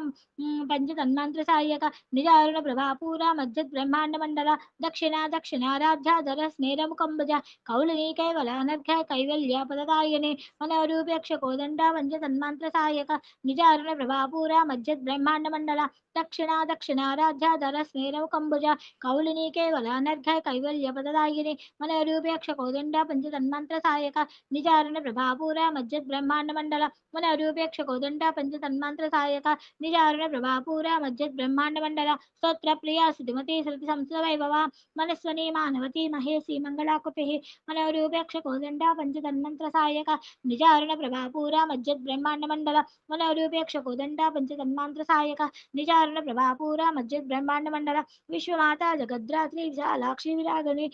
पंच तन्मंत्र सायक निचारण प्रभापूरा मज्जद ब्रह्मांड मंडल दक्षिणा दक्षिणाराध्या धर स्नेर मुखंबज कौलिनी कैवलानर्घ्य कैवल्य पददायिनी मनोरूपेक्ष कोदंडा पंच तन्मंत्र सायक निचारण प्रभापूरा मज्जद ब्रह्मांड मंडल दक्षिणा दक्षिणाराध्या धर स्नेर मुखंबज कौलिनी केवलानर्घ्य कैवल्य पददायिनी मनोरूपेक्ष कोदंडा पंच तन्मंत्र सायक निजारण प्रभापूरा मज्जद ब्रह्मांड मंडल मनोरूपेक्ष कोदंडा पंच तन्मंत्र सायक निजारण प्रभापूरा मज्जद ब्रह्मांड मंडल स्तोत्र प्रिया सुधिमती श्रुति संस्कृत वैभव मनस्वनी मानवती महेशी मंगलाकुपि मनोरूपेक्ष कोदंडा पंच तन्मंत्र सायक निजारण प्रभापूरा मज्जद ब्रह्मांड मंडल मनोरूपेक्ष कोदंडा पंच तन्मंत्र सायक निजारण प्रभापूरा मज्जद ब्रह्मांड मंडल विश्वमाता जगद्रात्रि विशालाक्षी विरागनी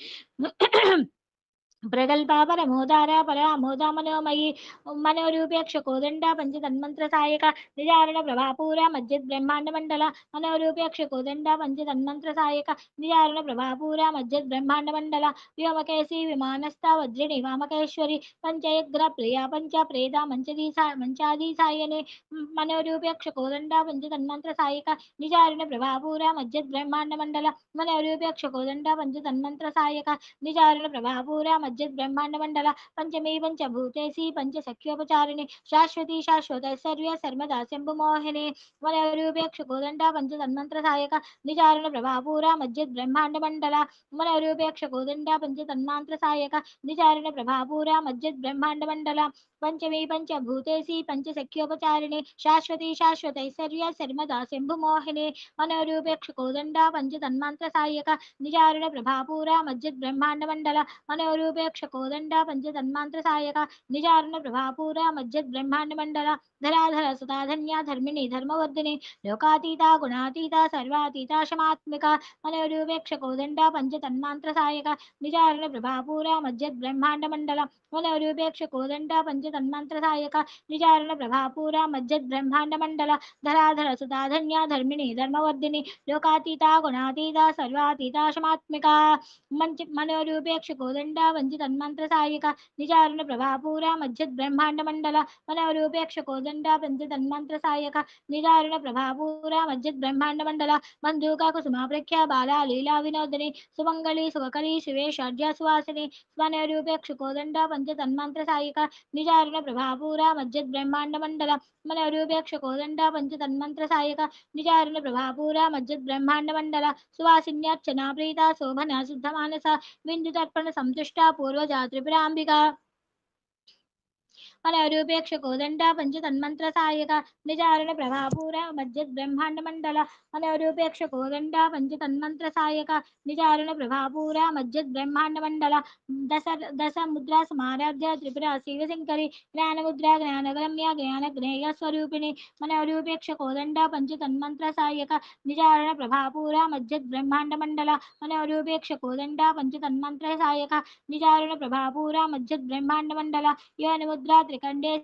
प्रगल्भा परमोदारा परामोदा मनोमयी मनोरूपेक्ष कोदंडा पंच तन्मंत्र सायक निजारण प्रभापूरा मज्जद ब्रह्मांड मंडल मनोरूपेक्ष कोदंडा पंच तन्मंत्र सायक निजारण प्रभापूरा मज्जद ब्रह्मांड मंडल व्योमकेशी विमानस्था वज्रिणी वामकेश्वरी पंचयग्र प्रिया पंच प्रेदा मंचादी सायने मनोरूपेक्ष कोदंडा पंच तन्मंत्र सायक निजारण प्रभापूरा मज्जद ब्रह्मांड मंडल मनोरूपेक्ष कोदंडा पंच तन्मंत्र सायक निजारण प्रभापूरा मज्जद ब्रह्मांड मंडल पंचमी पंचभूतेशी पंच सख्योपचारिणी शाश्वती शाश्वत सर्व सर्वदा शंभु मोहिनी मनोरूपेक्ष कोदंडा पंच तन्मंत्र सायक निजारण प्रभापूरा मज्जद ब्रह्मांड मंडल मनोरूपेक्ष कोदंडा पंच तन्मांत्र सायक निजारण प्रभापूरा मज्जद ब्रह्मांड मंडल पंचमी पंचभूतेशी पंच सख्योपचारिणी शाश्वती शाश्वत सर्व सर्वदा शंभु मोहिनी मनोरूपेक्ष कोदंडा पंच तन्मांत्र सायक निजारण प्रभापूरा मज्जद ब्रह्मांड मंडल मनोरूपेक्ष कोदंडा पंच तन्मांत्र सायक निजारण प्रभापूरा मज्जद ब्रह्मांड मंडल धराधर सुधाधन्या धर्मिणी धर्मवर्धिनी लोकातीता गुणातीता सर्वातीता क्षमात्मिका मनोरूपेक्ष कोदंडा पंच तन्मांत्र सायक निजारण प्रभापूरा मज्जद ब्रह्मांड मंडल मनोरूपेक्ष कोदंडा पंच तन्मांत्र सायक निजारण प्रभापूरा मज्जद ब्रह्मांड मंडल धराधर सुधाधन्या धर्मिणी धर्मवर्धिनी लोकातीता गुणातीता सर्वातीता क्षमात्मिका मनोरूपेक्ष कोदंडा पंच तन्मंत्र सायक निजारण प्रभापूरा मज्जद ब्रह्मांड मंडल मनोरूपेक्ष कोदंडा पंच तन्मंत्र सायक निजारण प्रभापूरा मज्जद ब्रह्मांड मंडल बंधुका कुसुमा प्रख्या बाला लीला विनोदिनी सुमंगली सुखकरी शिवे षड्या सुवासिनी मनोरूपेक्ष कोदंडा पंच तन्मंत्र सायक निजारण प्रभापूरा मज्जद ब्रह्मांड मंडल मनोरूपेक्ष कोदंडा पंच तन्मंत्र सायक निजारण प्रभापूरा मज्जद ब्रह्मांड मंडल सुवासिन्यार्चना प्रीता शोभना शुद्ध मानसा बिंदु तर्पण संतुष्टा पूर्वजा त्रिपुरांबिका मनोरूपेक्ष कोदंडा पंच तन्मंत्र सायक निजारण प्रभापूरा मज्जद ब्रह्मांड मंडल मनोरूपेक्ष कोदंडा पंच तन्मंत्र सायक निजारण प्रभापूरा मज्जद ब्रह्मांड मंडल दस मुद्रा समाराध्य त्रिपुरा शिवशंकरी ज्ञान मुद्रा ज्ञानगम्य ज्ञान ज्ञेय स्वरूपिणी मनोरूपेक्ष कोदंडा पंच तन्मंत्र सायक निजारण प्रभापूरा मज्जद ब्रह्मांड मंडल मनोरूपेक्ष कोदंडा पंच तन्मंत्र सायक निजारण प्रभापूरा मज्जद ब्रह्मांड मंडल योनिमुद्रा त्रिकंडे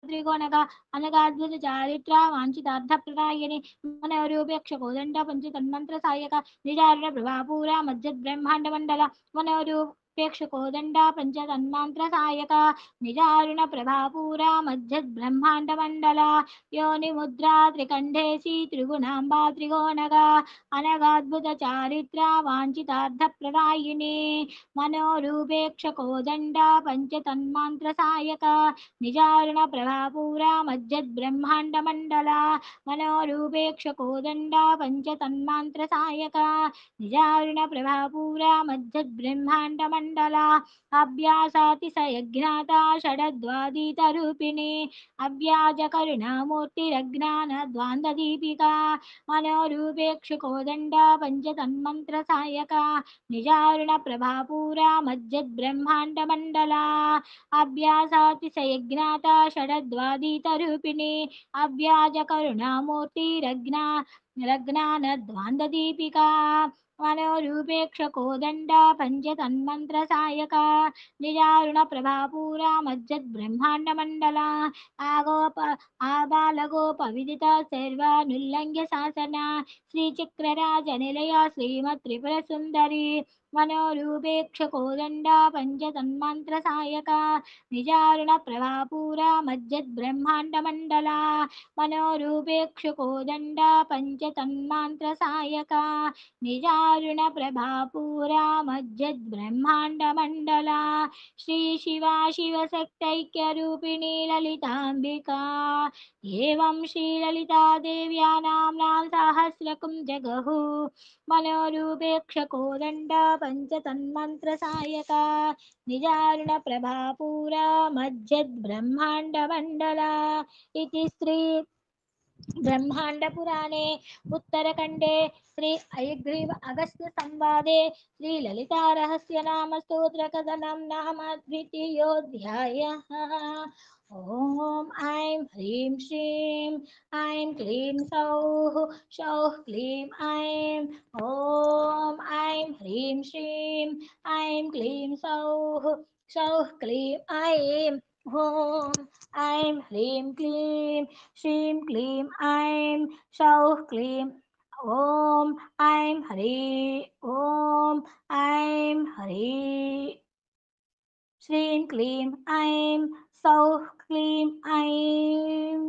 त्रिकोणक अनगाद्भुत चारित्रा वांछितार्थप्रदायिनी मनोरूपेक्ष कोदंड पंच तन्मंत्र सायक निजारण प्रभापूरा मज्जद ब्रह्मांड मंडल मनोरूप पेक्षकोदण्ड पञ्चतन्मान्त्रसायक निजारुण प्रभापूरा मध्यद्ब्रह्माण्डमण्डला योनिमुद्रा त्रिकण्ठेशी त्रिगुणाम्बा त्रिगोणगा अनगाद्भुत चारित्रा वाञ्छितार्थप्रदायिनी मनोरूपेक्षकोदण्ड पञ्चतन्मान्त्रसायक निजारुण प्रभापूरा मध्यद्ब्रह्माण्डमण्डला मनोरूपेक्षकोदण्ड पञ्चतन्मान्त्रसायक निजारुण प्रभापूरा मध्यद्ब्रह्माण्डमण्डला अभ्यासातिशयज्ञाता षडद्वादीतरूपिणी अव्याजकरुणामूर्तिरज्ञानद्वान्ददीपिका मनोरूपेक्षुकोदण्ड पञ्चतन्मन्त्रसायका निजारुणप्रभापूरा मध्यद्ब्रह्माण्डमण्डला अभ्यासातिशयज्ञाता षडद्वादीतरूपिणी अव्याजकरुणामूर्तिरज्ञानद्वान्ददीपिका मनोरूपेक्षकोदण्ड पञ्चतन्मन्त्रसायका निजारुणप्रभापूरा मज्जद्ब्रह्माण्डमण्डला आगोप आबालगोपविदिता सर्वानुल्लङ्घ्य शासना श्रीचक्रराजनिलया श्रीमत्त्रिपुरसुन्दरी मनोरूपेक्षकोदण्ड पञ्चतन्मन्त्रसायका निजारुणप्रभापूरा मज्जद्ब्रह्माण्डमण्डला मनोरूपेक्षकोदण्ड पञ्चतन्मान्त्रसायका निजारुणप्रभापूरा मज्जद्ब्रह्माण्डमण्डला श्रीशिवा शिवशक्तैक्यरूपिणी ललिताम्बिका एवं श्रीललिता देव्या नाम्नां सहस्रकं जगः मनोरूपेक्षकोदण्ड पञ्चतन्मन्त्रसायका निजारुणप्रभापूरा मज्जद्ब्रह्माण्डमण्डला इति श्री ब्रह्माण्डपुराणे उत्तरखण्डे श्री हयग्रीव अगस्त्य संवादे श्री ललिता रहस्य नाम स्तोत्र कथनं नाम द्वितीयोऽध्यायः। ॐ ऐं ह्रीं श्रीं ऐं क्लीं सौः सौः क्लीं ऐं ॐ ऐं ह्रीं श्रीं ऐं क्लीं सौः सौः क्लीं ऐं ॐ ऐं ह्रीं क्लीं श्रीं क्लीं ऐं सौः क्लीं ॐ ऐं हरि ॐ ऐं हरि श्रीं क्लीं ऐं सौः क्लीं ऐं